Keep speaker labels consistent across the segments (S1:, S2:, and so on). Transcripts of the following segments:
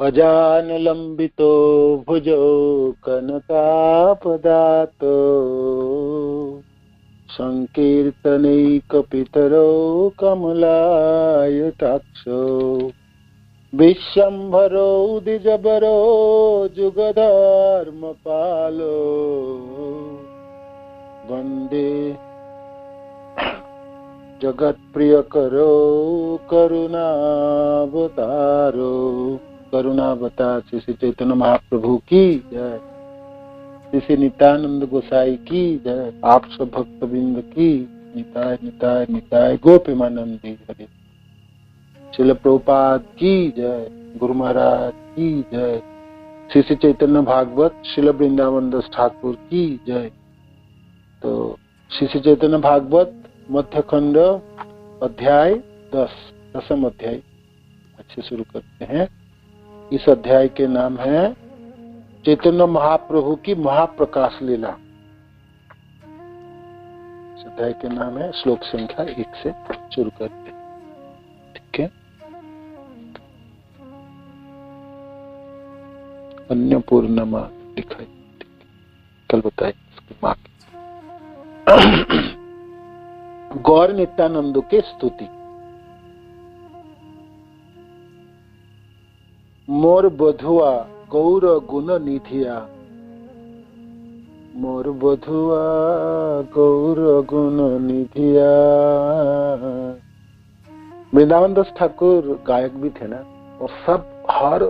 S1: अजानुलंबितो भुजो कनकापदातो संकीर्तनैकपितरो कमलायताक्षो विश्वम्भरो द्विजबरो जुगधर्मपालो वंदे जगत्प्रियकरो करुणावतारो। करुणावतार श्री श्री चैतन्य महाप्रभु की जय, श्री श्री नित्यानंद गोसाई की जय, आप सब भक्तबिंद की निताय निताय निताय गोपिमानंदी हरे। श्रील प्रभुपाद की जय, गुरु महाराज की जय, श्री श्री चैतन्य भागवत श्रील वृंदावन दास ठाकुर की जय। तो श्री श्री चैतन्य भागवत मध्य खंड अध्याय 10 अध्याय अच्छे शुरू करते हैं। इस अध्याय के नाम है चैतन्य महाप्रभु की महाप्रकाश लीला। इस अध्याय के नाम है, श्लोक संख्या 1 से शुरू करते हैं। ठीक है। अन्नपूर्णमा दिखाई कल बताए इसकी माँ की। गौर नित्यानंद के स्तुति। मोर बधुआ गौर गुण निधिया, मोर बधुआ गौर गुण निधिया। वृंदावन दास ठाकुर गायक भी थे ना, और सब हर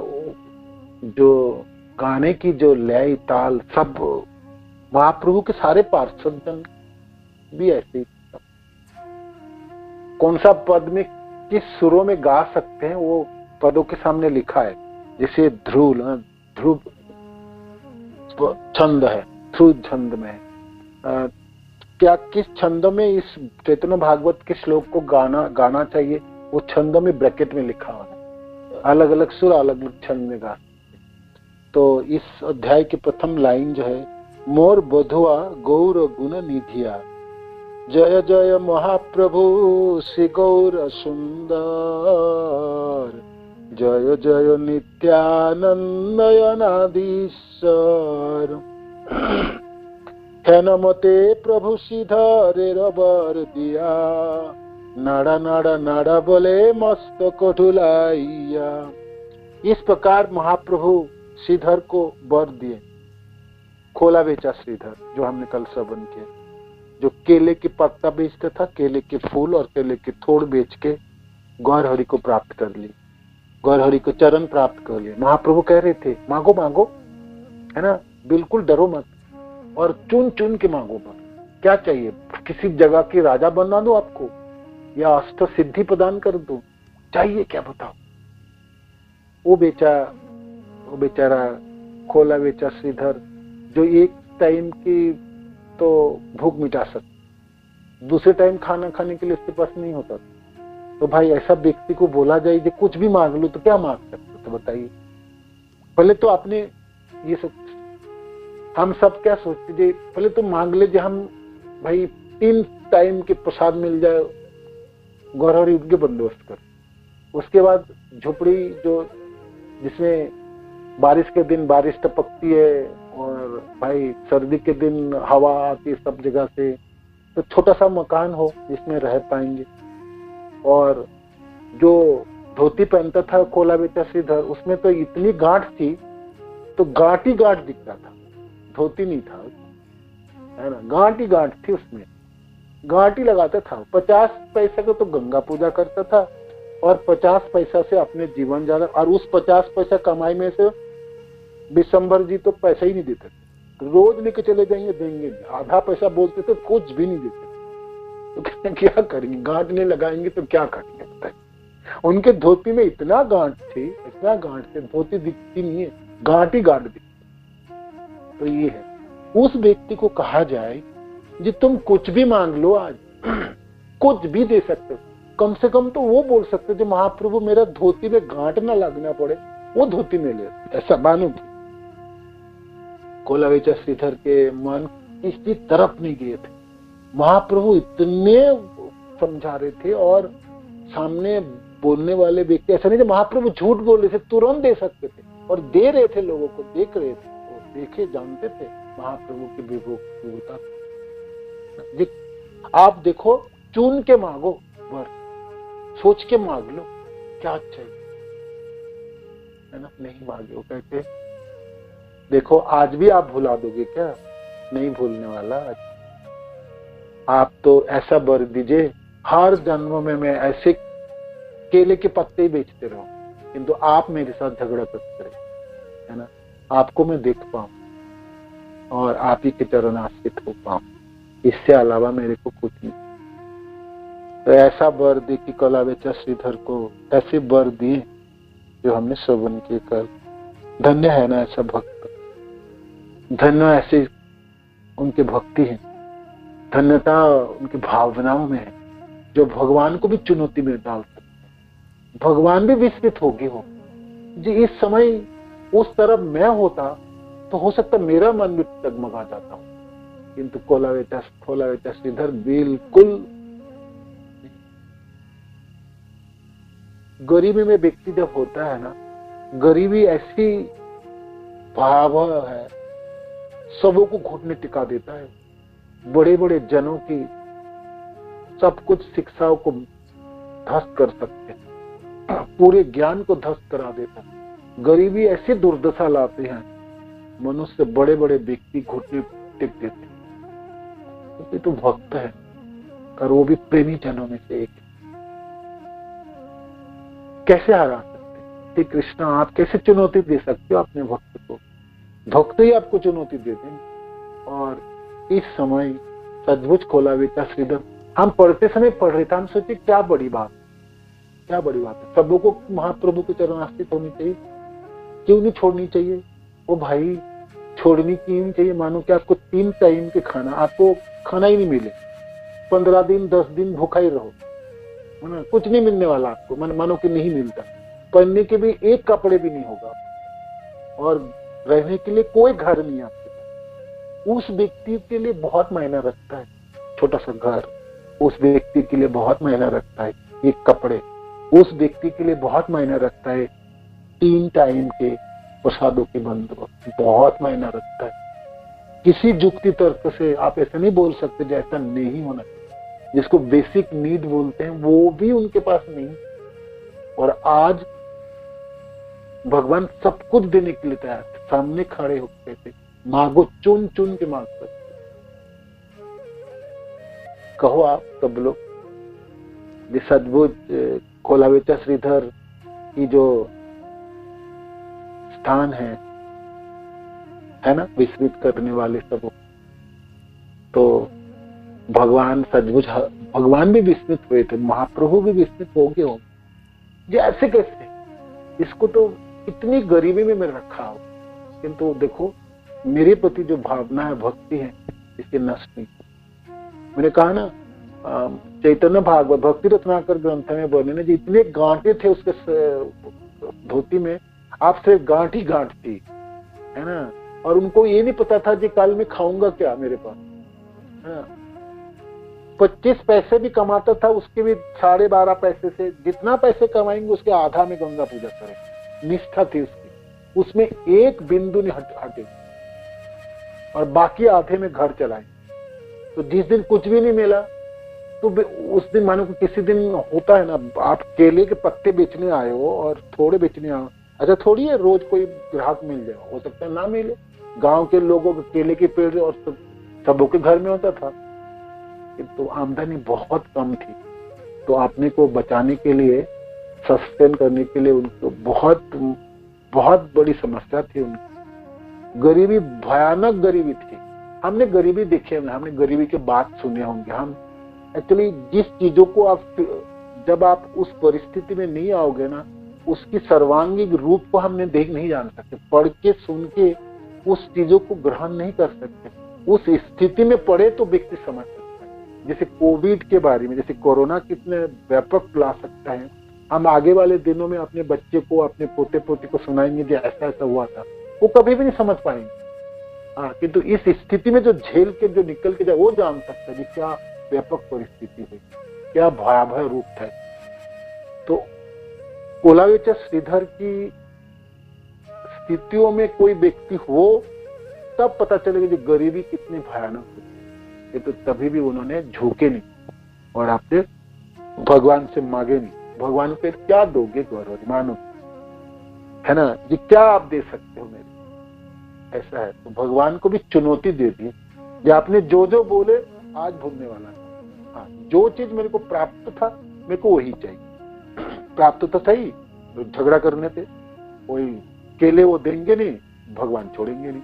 S1: जो गाने की जो लय ताल सब महाप्रभु के सारे पार्षद जन भी ऐसे ही। कौन सा पद में किस सुरों में गा सकते हैं वो पदों के सामने लिखा है। जैसे ध्रुव छंद है, ध्रुव छंद में क्या किस छंद में इस चैतन्य भागवत के श्लोक को गाना चाहिए, वो छंद में ब्रैकेट में लिखा हुआ है। अलग अलग सुर अलग अलग छंद में गा। तो इस अध्याय की प्रथम लाइन जो है, मोर बधुआ गौर गुण निधिया, जय जय महाप्रभु श्री गौर सुंदर, जय जय नित्यानंदयनाधीश्वर। है नमते प्रभु श्रीधरे रबर दिया, नाड़ा नाड़ा नाड़ा बोले मस्त कोठुलाइया। इस प्रकार महाप्रभु श्रीधर को वर दिए। खोला बेचा श्रीधर जो हमने कल श्रवण किया, जो केले के पत्ता बेचता था, केले के फूल और केले के थोड़ बेच के गौर हरि को प्राप्त कर ली, गौर हरि को चरण प्राप्त कर लिए। महाप्रभु कह रहे थे मांगो मांगो, है ना, बिल्कुल डरो मत, और चुन चुन के मांगो मत। क्या चाहिए? किसी जगह के राजा बना दो आपको, या अष्ट सिद्धि प्रदान कर दो, चाहिए क्या बताओ। वो बेचारा खोला बेचा श्रीधर जो एक टाइम की तो भूख मिटा सकता, दूसरे टाइम खाना खाने के लिए उसके पास नहीं होता। तो भाई ऐसा व्यक्ति को बोला जाए जो कुछ भी मांग लो, तो क्या मांग सकते? तो बताइए। पहले तो आपने ये सब, हम सब क्या सोचते थे, पहले तो मांग ले जो हम भाई 3 टाइम के प्रसाद मिल जाए, गौरव के बंदोबस्त कर। उसके बाद झोपड़ी जो जिसमें बारिश के दिन बारिश टपकती है, और भाई सर्दी के दिन हवा आती है सब जगह से, तो छोटा सा मकान हो जिसमें रह पाएंगे। और जो धोती पहनता था खोला बेचा श्रीधर, उसमें तो इतनी गांठ थी, तो गांठ ही गांठ दिखता था, धोती नहीं था, है ना, गांठ ही गांठ थी उसमें, गांठ ही लगाता था। 50 पैसे को तो गंगा पूजा करता था, और 50 पैसा से अपने जीवन जाना। और उस 50 पैसा कमाई में से विशंबर जी तो पैसा ही नहीं देते थे, रोज लेके चले जाएंगे, देंगे नहीं। आधा पैसा बोलते थे, कुछ भी नहीं देते। तो क्या करेंगे? गांठ नहीं लगाएंगे तो क्या करेंगे बताइए। उनके धोती में इतना गांठ थी, इतना गांठ थे, धोती दिखती नहीं है, गांठ ही गांठ दिखती। तो ये है, उस व्यक्ति को कहा जाए जी तुम कुछ भी मांग लो, आज कुछ भी दे सकते हो। कम से कम तो वो बोल सकते जो महाप्रभु मेरा धोती में गांठ ना लगना पड़े, वो धोती में ले, ऐसा मानो। खोला बेचा श्रीधर के मन किसी तरफ नहीं गए थे। महाप्रभु इतने समझा रहे थे, और सामने बोलने वाले व्यक्ति, ऐसा नहीं कि महाप्रभु झूठ बोल रहे थे, तुरंत दे सकते थे और दे रहे थे, लोगों को देख रहे थे, और देखे जानते थे महाप्रभु की विभुता। आप देखो, चुन के मांगो वर, सोच के मांग लो क्या चाहिए, है ना। नहीं मांगे, वो कहते देखो आज भी आप भुला दोगे क्या, नहीं भूलने वाला। आप तो ऐसा वर दीजिए, हर जन्म में मैं ऐसे केले के पत्ते ही बेचते रहो, किंतु आप मेरे साथ झगड़ा करते रहे, है ना। आपको मैं देख पाऊं और आप ही के चरण आश्रित हो पाऊं, इससे अलावा मेरे को कुछ नहीं। तो ऐसा वर दी कि कोलावेचा श्रीधर को ऐसे वर दिए जो हमने श्रवण किए कल। धन्य है ना ऐसा भक्त, धन्य ऐसे उनके भक्ति है, धन्यता उनकी भावनाओं में है, जो भगवान को भी चुनौती में डाल सकते हैं। भगवान भी विस्मित होगी हो जी, इस समय उस तरफ मैं होता तो हो सकता मेरा मन भी डगमगा जाता हूं, किंतु कोलावेचा श्रीधर बिल्कुल। गरीबी में व्यक्ति जब होता है ना, गरीबी ऐसी भयावह है, सबों को घुटने टिका देता है, बड़े बड़े जनों की सब कुछ शिक्षाओं को ध्वस्त कर सकते हैं, पूरे ज्ञान को ध्वस्त करा देता है। गरीबी ऐसी दुर्दशा लाते हैं, मनुष्य बड़े बड़े व्यक्ति घुटने टिक देते हैं। ये तो भक्त है, और वो भी प्रेमी जनों में से एक। कैसे हरा सकते श्री कृष्ण, आप कैसे चुनौती दे सकते हो अपने भक्त को? भक्त ही आपको चुनौती देते हैं। और इस समय सचमुच कोलावेचा श्रीधर, हम पढ़ते समय पढ़ रहे थे, हम सोचे क्या बड़ी बात है, सबों को महाप्रभु के चरण आश्रित होनी चाहिए, क्यों नहीं छोड़नी चाहिए? वो भाई छोड़नी क्यों नहीं चाहिए? मानो कि आपको 3 टाइम के खाना, आपको खाना ही नहीं मिले, 15 दिन 10 दिन भूखा ही रहो, कुछ नहीं मिलने वाला आपको, मानो कि नहीं मिलता, पहनने के भी एक कपड़े भी नहीं होगा, और रहने के लिए कोई घर नहीं आपके पास। उस व्यक्ति के लिए बहुत मायना रखता है छोटा सा घर, उस व्यक्ति के लिए बहुत मायना रखता है एक कपड़े, उस व्यक्ति के लिए बहुत मायना रखता है 3 टाइम के प्रसादों के बंदोबस्त, बहुत मायना रखता है। किसी युक्ति तर्क से आप ऐसा नहीं बोल सकते जैसा नहीं होना, जिसको बेसिक नीड बोलते हैं वो भी उनके पास नहीं, और आज भगवान सब कुछ देने के लिए तैयार थे, सामने खड़े होते थे, मांगो, चुन चुन के मांग सकते। कहो आप सब लोग, सचमुच कोलावेचा श्रीधर की जो स्थान है ना, विस्मित करने वाले सब, तो भगवान सचमुच, भगवान भी विस्मित हुए थे, महाप्रभु भी विस्मित हो गए होंगे, ऐसे कैसे, इसको तो इतनी गरीबी में मैं रखा हूं, किंतु देखो मेरे प्रति जो भावना है, भक्ति है, इसके नष्ट नहीं। मैंने कहा ना, चैतन्य भागवत भक्ति रत्नाकर ग्रंथ में बोले ना जी, इतने गांठे थे उसके धोती में, आप सिर्फ गांठ ही गांठ थी, है ना, और उनको ये नहीं पता था कि कल मैं खाऊंगा क्या मेरे पास, है ना। 25 पैसे भी कमाता था, उसके भी 12.5 पैसे से, जितना पैसे कमाएंगे उसके आधा में गंगा पूजा करें, निष्ठा थी उसकी, उसमें एक बिंदु नहीं हटे, और बाकी आधे में घर चलाए। तो जिस दिन कुछ भी नहीं मिला, तो उस दिन मानो कि किसी दिन होता है ना, आप केले के पत्ते बेचने आए हो और थोड़े बेचने आओ, अच्छा थोड़ी है रोज कोई ग्राहक मिल जाए, हो सकता है ना मिले, गांव के लोगों के केले के पेड़ और सबों के घर में होता था, तो आमदनी बहुत कम थी, तो अपने को बचाने के लिए, सस्टेन करने के लिए उनको बहुत बड़ी समस्या थी उनकी। गरीबी, भयानक गरीबी थी। हमने गरीबी देखी है, हमने गरीबी के बात सुने होंगे। हम एक्चुअली जिस चीजों को आप, जब आप उस परिस्थिति में नहीं आओगे ना, उसकी सर्वांगीण रूप को हमने देख नहीं जान सकते, पढ़ के सुन के उस चीजों को ग्रहण नहीं कर सकते। उस स्थिति में पड़े तो व्यक्ति समझ सकता है। जैसे कोविड के बारे में, जैसे कोरोना कितने व्यापक ला सकता है, हम आगे वाले दिनों में अपने बच्चे को, अपने पोते पोती को सुनाएंगे कि ऐसा ऐसा हुआ था, वो कभी भी नहीं समझ पाएंगे। हाँ, किंतु इस स्थिति में जो झेल के, जो निकल के जाए, वो जान सकता है कि क्या व्यापक परिस्थिति है, क्या भयावह रूप है। तो कोलावेचा श्रीधर की स्थितियों में कोई व्यक्ति हो तब पता चलेगा कि गरीबी कितनी भयानक होती है। तो तभी भी उन्होंने झुके नहीं और आपने भगवान से मांगे नहीं। भगवान पे क्या दोगे गौरव, मानो है ना, ये क्या आप दे सकते हो मेरे, ऐसा है। तो भगवान को भी चुनौती दे दी, ये आपने जो जो बोले आज भूलने वाला था। हाँ, जो चीज मेरे को प्राप्त था मेरे को वही चाहिए। प्राप्त तो सही, तो झगड़ा करने थे, कोई केले वो देंगे नहीं, भगवान छोड़ेंगे नहीं।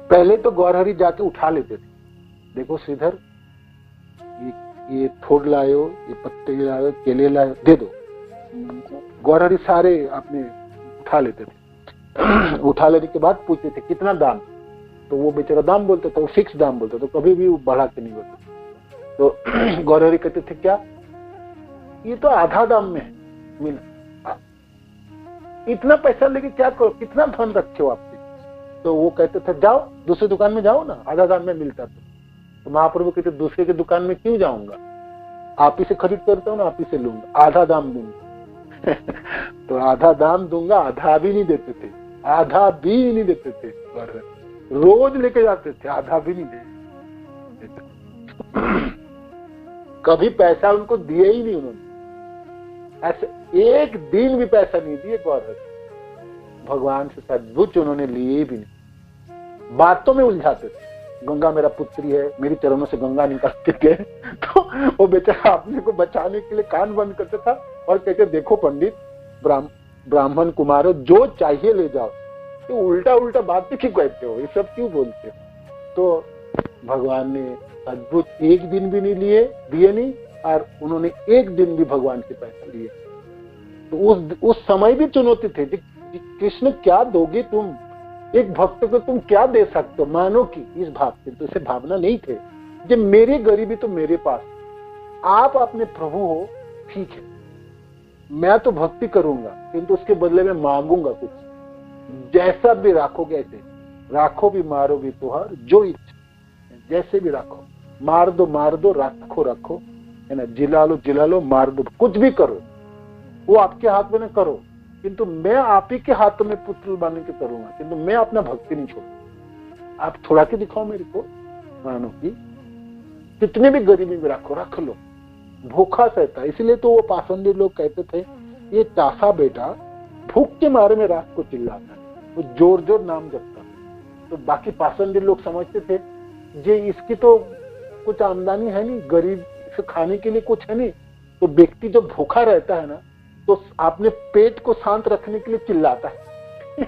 S1: पहले तो गौरहरि जाके उठा लेते थे, देखो श्रीधर ये थोड़ लायो, ये पत्ते लायो, केले लायो, दे दो। गौरहरि सारे आपने उठा लेते थे। उठा लेने के बाद पूछते थे कितना दाम, तो वो बेचारा दाम बोलते थे, वो फिक्स दाम बोलते, तो कभी भी वो बढ़ा के नहीं बोलते। तो गौरहरि कहते थे क्या, ये तो आधा दाम में मिल, इतना पैसा लेके क्या करो, कितना धन रखे हो आपके। तो वो कहते थे जाओ दूसरी दुकान में जाओ ना, आधा दाम में मिलता। तो महाप्रभु कहते दूसरे की दुकान में क्यों जाऊंगा, आप ही से खरीद करता हूँ ना, आप ही से लूंगा, आधा दाम दूंगा। तो आधा दाम दूंगा, आधा भी नहीं देते थे, आधा भी नहीं देते थे, रोज लेके जाते थे, आधा भी नहीं देते। कभी पैसा उनको दिए ही नहीं उन्होंने, ऐसे एक दिन भी पैसा नहीं दिए गौरव। भगवान से सद्बुद्ध उन्होंने लिए भी नहीं, बातों में उलझाते थे। गंगा मेरा पुत्री है, मेरी चरणों से गंगा निकलते गए। तो वो बेचारा अपने को बचाने के लिए कान बंद करता था और कहते देखो पंडित, ब्राह्मण कुमारों जो चाहिए ले जाओ, तो उल्टा उल्टा बातें क्यों कहते हो, ये सब क्यों बोलते हो। तो भगवान ने अद्भुत एक दिन भी नहीं लिए, दिए नहीं, और उन्होंने एक दिन भी भगवान से पैसा लिए। तो उस समय भी चुनौती थी, कृष्ण क्या दोगे तुम, एक भक्त को तुम क्या दे सकते हो, मानो कि इस भाव से, तो इसे भावना नहीं थे जब मेरी गरीबी तो मेरे पास, आप अपने प्रभु हो, ठीक है मैं तो भक्ति करूंगा किंतु उसके बदले में मांगूंगा कुछ, जैसा भी राखोगे ऐसे राखो, भी मारो भी तुहार जो इच्छा, जैसे भी राखो, मार दो रखो रखो, है ना, जिला लो मार दो, कुछ भी करो, वो आपके हाथ में न करो, किंतु मैं आप ही के हाथों में पुत्र बन के करूंगा, किंतु मैं अपना भक्ति नहीं छोड़ूंगा। आप थोड़ा के दिखाओ मेरे को, मानो कि कितने भी गरीबी में रखो, रख लो, भूखा सहता। इसलिए तो वो पासंदी लोग कहते थे ये चासा बेटा भूख के मारे में रात को चिल्लाता है, वो जोर जोर नाम जपता। तो बाकी पासंदी लोग समझते थे जे इसकी तो कुछ आमदनी है नहीं, गरीब से खाने के लिए कुछ है नहीं, तो व्यक्ति जो भूखा रहता है ना, तो आपने पेट को शांत रखने के लिए चिल्लाता है।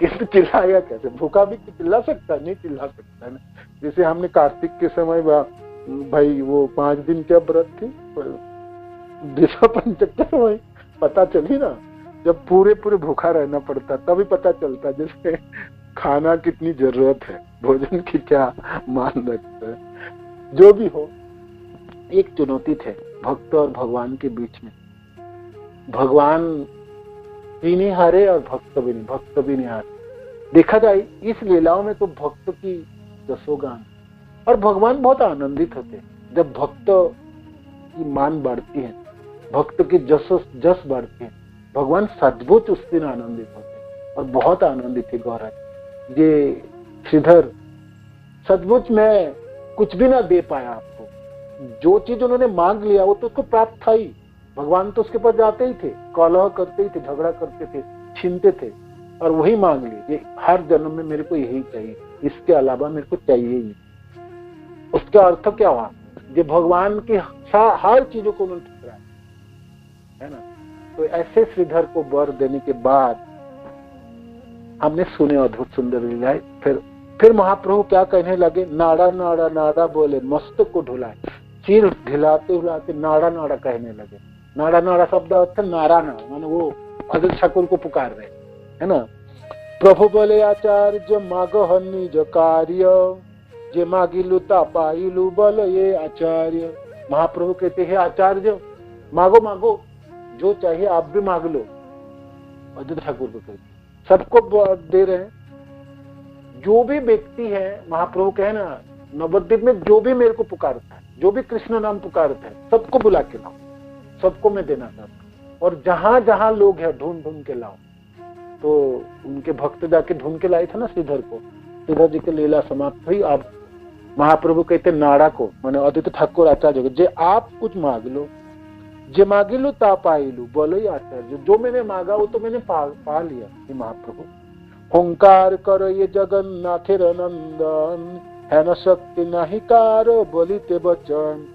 S1: किंतु चिल्लाएगा कैसे, भूखा भी चिल्ला सकता है, नहीं चिल्ला सकता है ना। जैसे हमने कार्तिक के समय भाई वो 5 दिन क्या व्रत थी, दिशा पंचक समय पता चली ना, जब पूरे भूखा रहना पड़ता तभी पता चलता जैसे खाना कितनी जरूरत है, भोजन की क्या मान रखता है। जो भी हो, एक चुनौती थे भक्त और भगवान के बीच में। भगवान भी नहीं हारे और भक्त भी नहीं हारे। देखा जाए इस लीलाओं में तो भक्त की जसोगान, और भगवान बहुत आनंदित होते जब भक्त की मान बढ़ती है, भक्त की जस बढ़ती है। भगवान सचमुच उस दिन आनंदित होते और बहुत आनंदित थे गौरव। ये श्रीधर सचमुच में कुछ भी ना दे पाया आपको, जो चीज उन्होंने मांग लिया वो तो उसको प्राप्त था ही। भगवान तो उसके पास जाते ही थे, कलह करते ही थे, झगड़ा करते थे, छीनते थे, और वही मांग लिए ये हर जन्म में मेरे को यही चाहिए, इसके अलावा मेरे को चाहिए ही नहीं। उसका अर्थ क्या हुआ, जो भगवान की हर चीजों को उन्होंने ठुकराया, है ना। तो ऐसे श्रीधर को वर देने के बाद हमने सुने अद्भुत सुंदर लीलाएं। फिर महाप्रभु क्या कहने लगे, नाड़ा नाड़ा नाड़ा बोले मस्तक को ढुलाए, सिर ढिलाते हिलाते नाड़ा नाड़ा कहने लगे। नाड़ा नाड़ा शब्द अर्थ नारा नाड़ा, माने वो अजय ठाकुर को पुकार रहे, है ना। प्रभु बोले आचार्य मागो निज कार्य, जे मागिलु ता पाइलु बल ये आचार्य। महाप्रभु कहते हैं आचार्य मागो मागो, जो चाहिए आप भी मांग लो। अजय ठाकुर को कहते सबको दे रहे हैं। जो भी व्यक्ति है, महाप्रभु कहे ना नवद्वीप में जो भी मेरे को पुकारता है, जो भी कृष्ण नाम पुकारता है, सबको बुला के लाओ, सबको मैं देना चाहता हूँ। और जहां जहां लोग हैं ढूंढ ढूंढ के लाओ। तो उनके भक्त जाके ढूंढ के लाए थे ना श्रीधर को, श्रीधर जी की लीला समाप्त हुई। अब महाप्रभु कहते नाड़ा को, माने अद्वैत ठाकुर आचार्य को, जे आप कुछ मांग लो, जे मांगिलू ता पाइलू, बोलो ही आचार्य, जो मैंने मांगा वो तो मैंने पा लिया। हे महाप्रभु, हुंकार करो ये जगन्नाथेर नंदन, है न शक्ति नहीं कारो बोलिते बचन।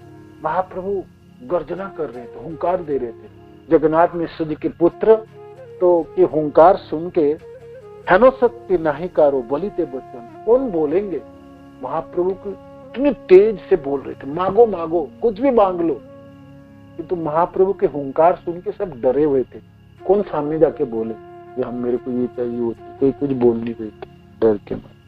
S1: महाप्रभु गर्जना कर रहे थे, हुंकार दे रहे थे, जगन्नाथ मिश्र जी के पुत्र, तो कि हुंकार सुन के है न शक्ति नहीं कारो बोलिते बचन, कौन बोलेंगे। महाप्रभु को इतनी तेज से बोल रहे थे, मांगो मांगो, कुछ भी मांग लो। किंतु महाप्रभु के हुंकार सुन के सब डरे हुए थे, कौन सामने जाके बोले कि हम, मेरे को ये चाहिए वो चाहिए, कोई कुछ बोल नहीं रहे थे डर के मारे।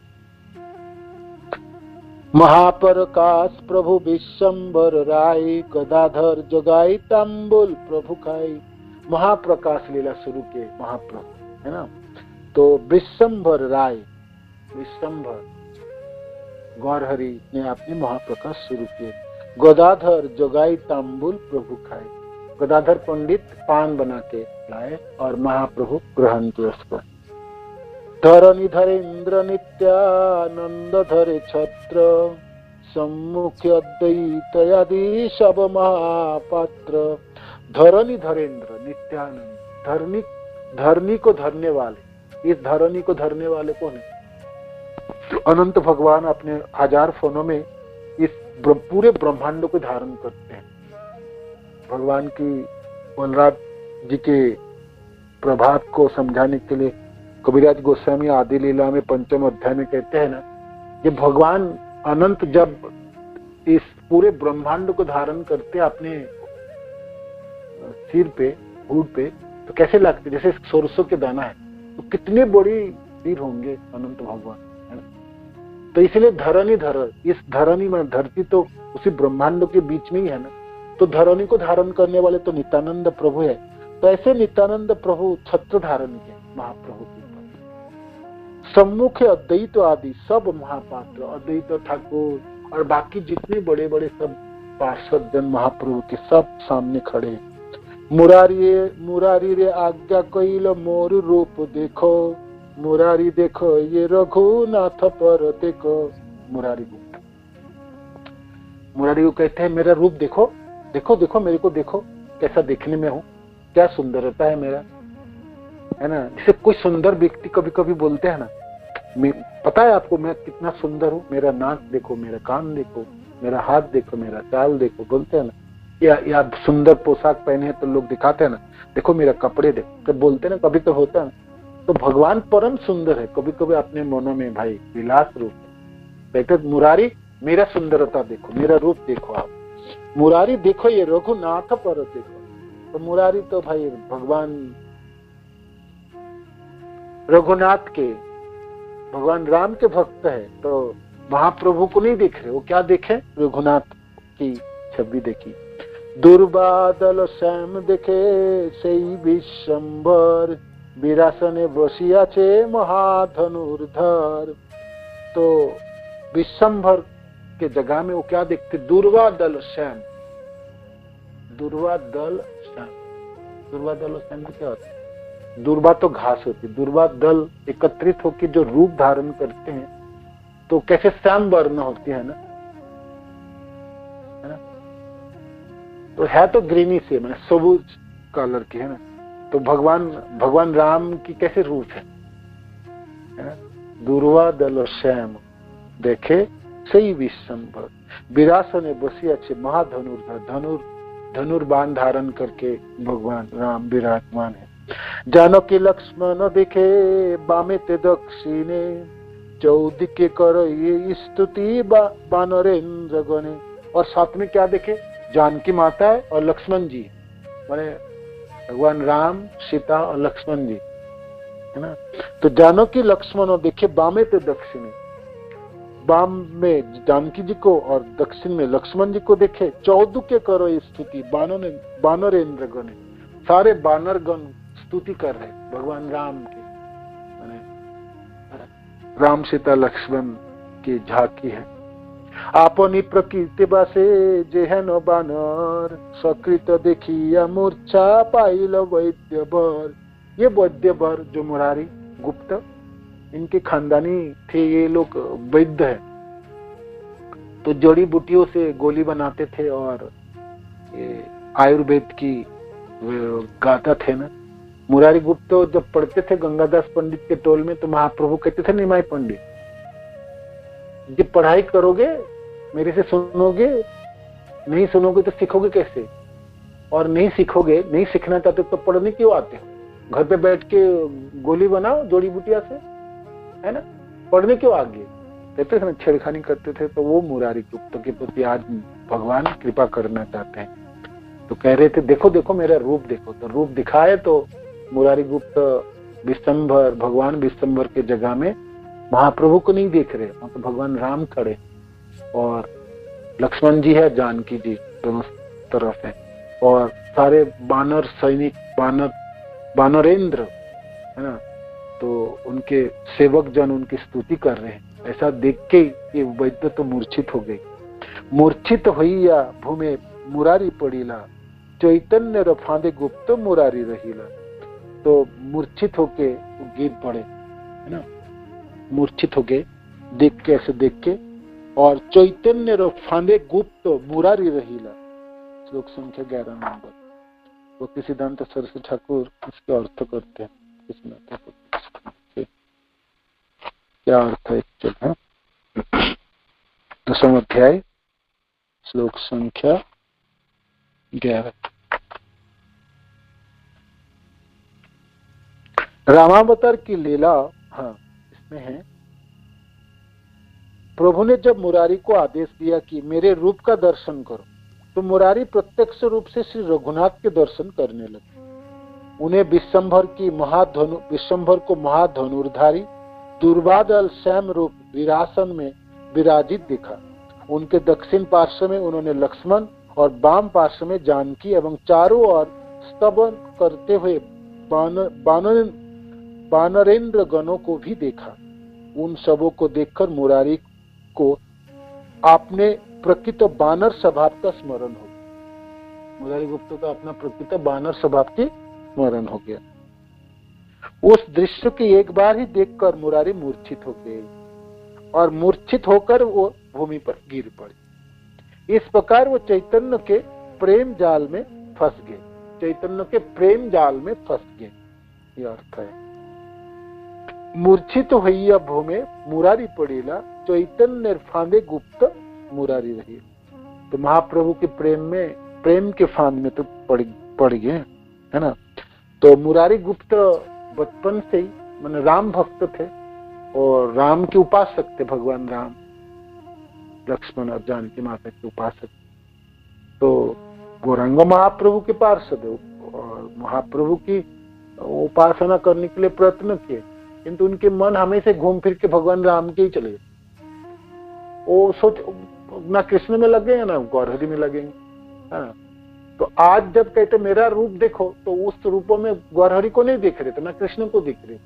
S1: महाप्रकाश प्रभु विश्वंभर राय, गदाधर जगाई तांबुल प्रभु खाई। महाप्रकाश लीला शुरू किए महाप्रभु, है ना। तो विश्वंभर राय, विश्वंभर गौरहरि ने अपने महाप्रकाश शुरू किए। गदाधर जगाई तांबुल प्रभु खाए, गदाधर पंडित पान बना के लाए और महाप्रभु ग्रहण किए उसको। धरणी धरेन्द्र नित्यानंद धरे छत्र, सम्मुख अद्वैत आदि सब महापात्र। धरणी धरेन्द्र नित्यानंद, धरणी, धरणी को धरने वाले, इस धरणी को धरने वाले कौन है। तो अनंत भगवान अपने 1000 फोनों में इस पूरे ब्रह्मांड को धारण करते हैं। भगवान की बलराम जी के प्रभात को समझाने के लिए कबीराज गोस्वामी आदि लीला में 5वें अध्याय में कहते हैं ना, ये भगवान अनंत जब इस पूरे ब्रह्मांड को धारण करते अपने सिर पे, हूड पे, तो कैसे लगते, जैसे सरसों के दाना है, तो कितने बड़ी सिर होंगे अनंत भगवान, है ना। तो इसलिए धरणी धर, इस धरणी में धरती तो उसी ब्रह्मांड के बीच में ही है ना, तो धरणी को धारण करने वाले तो नित्यानंद प्रभु है। तो ऐसे नित्यानंद प्रभु छत्र धारण किए महाप्रभु के ऊपर। सम्मुख अद्वैत आदि सब महापात्र, अद्वैत ठाकुर और बाकी जितने बड़े बड़े सब पार्षद जन महाप्रभु के सब सामने खड़े। मुरारी रे आज्ञा कइल मोर रूप देखो, मुरारी देखो ये रघुनाथ पर देखो। मुरारी को कहते हैं मेरा रूप देखो, देखो देखो मेरे को देखो, कैसा देखने में हूँ, क्या सुंदरता है मेरा, है ना। जैसे कोई सुंदर व्यक्ति कभी कभी बोलते हैं ना, पता है आपको मैं कितना सुंदर हूँ, मेरा नाक देखो, मेरा कान देखो, मेरा हाथ देखो, मेरा चाल देखो, बोलते हैं ना। या सुंदर पोशाक पहने हैं तो लोग दिखाते हैं ना, देखो मेरा कपड़े देखो, तो बोलते हैं ना, कभी तो होता है ना। तो भगवान परम सुंदर है, कभी कभी अपने मनों में भाई विलास रूप है, कहते मुरारी मेरा सुंदरता देखो, मेरा रूप देखो आप, मुरारी देखो ये रघुनाथ पर देखो। तो मुरारी तो भाई भगवान रघुनाथ के, भगवान राम के भक्त है, तो महाप्रभु को नहीं देख रहे, वो क्या देखे, रघुनाथ की छवि देखी। दुर्बादल श्याम देखे সেই विश्वंभर, विरासने बसियाছে महाधनुर्धर। तो विश्वंभर के जगह में वो क्या देखते, दुर्वादल श्याम। दुर्वादल श्याम, दुर्वादल श्याम क्या होता है, दुर्वा तो घास होती है, दुर्वादल एकत्रित होकर जो रूप धारण करते हैं, तो कैसे श्याम वर्ण होती है ना, तो है तो ग्रीनी से, मैंने सबूज कलर की है ना। तो भगवान राम की कैसे रूप है ना। दुर्वादल श्याम देखे सही विश्वंभर, विरासने बसिया छे महाधनुर्धर, धनुर्बाण धारण करके भगवान राम विराजमान है। जानकी लक्ष्मण देखे बामे ते दक्षिणे, चौदिके करो ये स्तुति बानरेंद्र गणे। और साथ में क्या देखे, जानकी माता है और लक्ष्मण जी, माने भगवान राम, सीता और लक्ष्मण जी, है ना। तो जानकी लक्ष्मण देखे बामे ते दक्षिणे, बाम में जानकी जी को और दक्षिण में लक्ष्मण जी को देखे। 14 के करो ये स्तुति बानरेंद्र गण, सारे बानर गण स्तुति कर रहे भगवान राम के, माने राम सीता लक्ष्मण की झांकी है। आपनी प्रकृति बासे जेहन बानर, सकृत देखिया मूर्छा पाइल वैद्य बर। ये वैद्य बर जो मुरारी गुप्त, इनके खानदानी थे, ये लोग वैद्य है, तो जड़ी बूटियों से गोली बनाते थे और ये आयुर्वेद की गाता थे ना। मुरारी गुप्त तो जब पढ़ते थे गंगादास पंडित के टोल में, तो महाप्रभु कहते थे निमाई पंडित, जब पढ़ाई करोगे मेरे से सुनोगे, नहीं सुनोगे तो सीखोगे कैसे, और नहीं सीखोगे, नहीं सीखना चाहते तो पढ़ने क्यों आते हो? घर पे बैठ के गोली बनाओ जोड़ी बूटिया से, है ना, पढ़ने क्यों आगे? कहते थे ना, छेड़खानी करते थे। तो वो मुरारी गुप्त के प्रति आज भगवान कृपा करना चाहते हैं। तो कह रहे थे देखो देखो मेरा रूप देखो, तो रूप दिखाए तो मुरारी गुप्त विश्वंभर, भगवान विश्वंभर के जगह में महाप्रभु को नहीं देख रहे, वहां तो भगवान राम खड़े और लक्ष्मण जी है, जानकी जी दोनों तरफ है, और सारे बानर सैनिक, बानरेंद्र है ना, तो उनके सेवक जन उनकी स्तुति कर रहे हैं। ऐसा देख के ये वैद्य तो मूर्छित हो गई। मूर्छित हुईया भूमे मुरारी पड़ीला, चैतन्य रफादे गुप्त मुरारी रहीला। तो मूर्छित होके वो गिर पड़े, है ना, मूर्छित होके देख के, ऐसे देख के, और चैतन्य रफादे गुप्त मुरारी रहीला। श्लोक संख्या 11 नंबर। वो सिद्धांत सरस्वती ठाकुर इसके अर्थ करते हैं। क्या अर्थ है? चलो 10वां अध्याय श्लोक संख्या 11। रामावतार की लीला, हाँ इसमें है, प्रभु ने जब मुरारी को आदेश दिया कि मेरे रूप का दर्शन करो, तो मुरारी प्रत्यक्ष रूप से श्री रघुनाथ के दर्शन करने लगे। उन्हें विश्वंभर को महाधनुर्धारी दुर्वादल श्याम रूप विरासन में विराजित दिखा। उनके दक्षिण पार्श्व में उन्होंने लक्ष्मण और वाम पार्श्व में जानकी एवं चारों ओर स्तवन करते हुए बानरेंद्र गणों को भी देखा। उन सबों को देखकर मुरारी को अपने प्रकृत बानर स्वभाव का स्मरण हो गया। मुरारी गुप्त का अपना प्रकृत बानर स्वभाव की स्मरण हो गया। उस दृश्य की एक बार ही देखकर मुरारी मूर्छित हो गए और मूर्छित होकर वो भूमि पर गिर पड़े। इस प्रकार वो चैतन्य के प्रेम जाल में फंस गए। चैतन्य के प्रेम जाल में फंस गए, यह अर्थ है। मूर्छित हुई भूमि मुरारी पड़ीला, चैतन्य फांदे गुप्त मुरारी रही। तो महाप्रभु के प्रेम के फांद में तो पड़ गए, है ना। तो मुरारी गुप्त बचपन से ही माने राम भक्त थे और राम के उपासक थे। भगवान राम, लक्ष्मण और जानकी माता के उपासक। तो गौरांग महाप्रभु के पार्षद और महाप्रभु की उपासना करने के लिए प्रयत्न किए, किंतु उनके मन हमेशा घूम फिर के भगवान राम के ही चले गए। वो सोच ना कृष्ण में लगेंगे ना गौरहरि में लगेंगे, है ना। तो आज जब कहते मेरा रूप देखो, तो उस रूपों में गौरहरि को नहीं देख रहे थे, ना कृष्ण को देख रहे थे,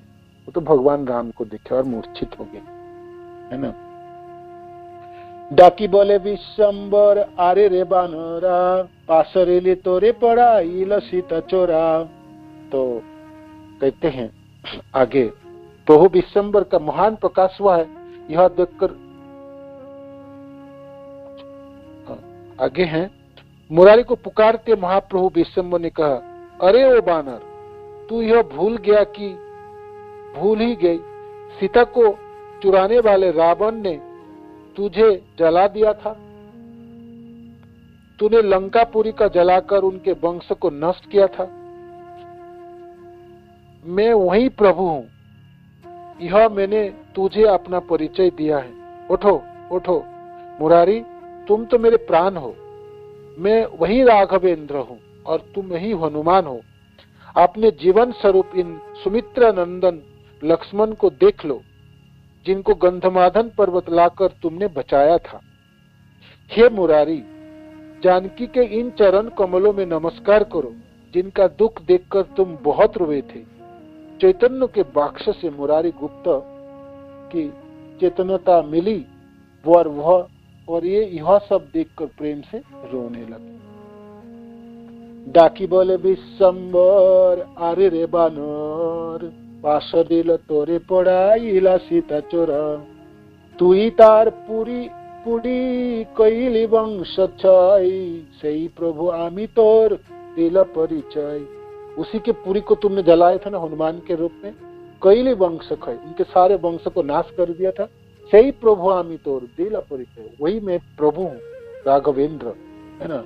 S1: वो तो भगवान राम को देखे और मूर्छित हो गए, है ना। डाकी बोले विश्वंबर आरे रे बानरा, पासरेली तोरे पड़ा इल सीता चोरा। तो कहते हैं आगे, प्रभु विश्वंबर का महान प्रकाश हुआ है, यह देखकर आगे हैं। मुरारी को पुकारते महाप्रभु विश्वंबर ने कहा, अरे ओ बानर, तू यह भूल गया कि भूल ही गई, सीता को चुराने वाले रावण ने तुझे जला दिया था। तूने लंकापुरी का जलाकर उनके वंश को नष्ट किया था। मैं वही प्रभु हूं, यह मैंने तुझे अपना परिचय दिया है। उठो उठो मुरारी, तुम तो मेरे प्राण हो। मैं वही राघवेंद्र हूं और तुम ही हनुमान हो। अपने जीवन स्वरूप इन सुमित्रा नंदन लक्ष्मण को देख लो, जिनको गंधमादन पर्वत लाकर तुमने बचाया था। हे मुरारी, जानकी के इन चरण कमलों में नमस्कार करो, जिनका दुख देखकर तुम बहुत रोए थे। चैतन्य के वाक्ष से मुरारी गुप्त की चेतनता मिली और वह और ये यह सब देखकर प्रेम से रोने लगे। डाकी बोले विश्वम्बर आरे रे बानर, पाश दिल तोरे पड़ाइला सीता चोरा, तुई तार पुरी पुड़ी कैली वंश छय, सही प्रभु आमी तोर दिल परिचय। उसी के पुरी को तुमने जलाया था ना हनुमान के रूप में, कैली वंश खय, उनके सारे वंश को नाश कर दिया था। सही प्रभु आमी तोर दिल परिचय, वही मैं प्रभु हूँ राघवेंद्र, है ना,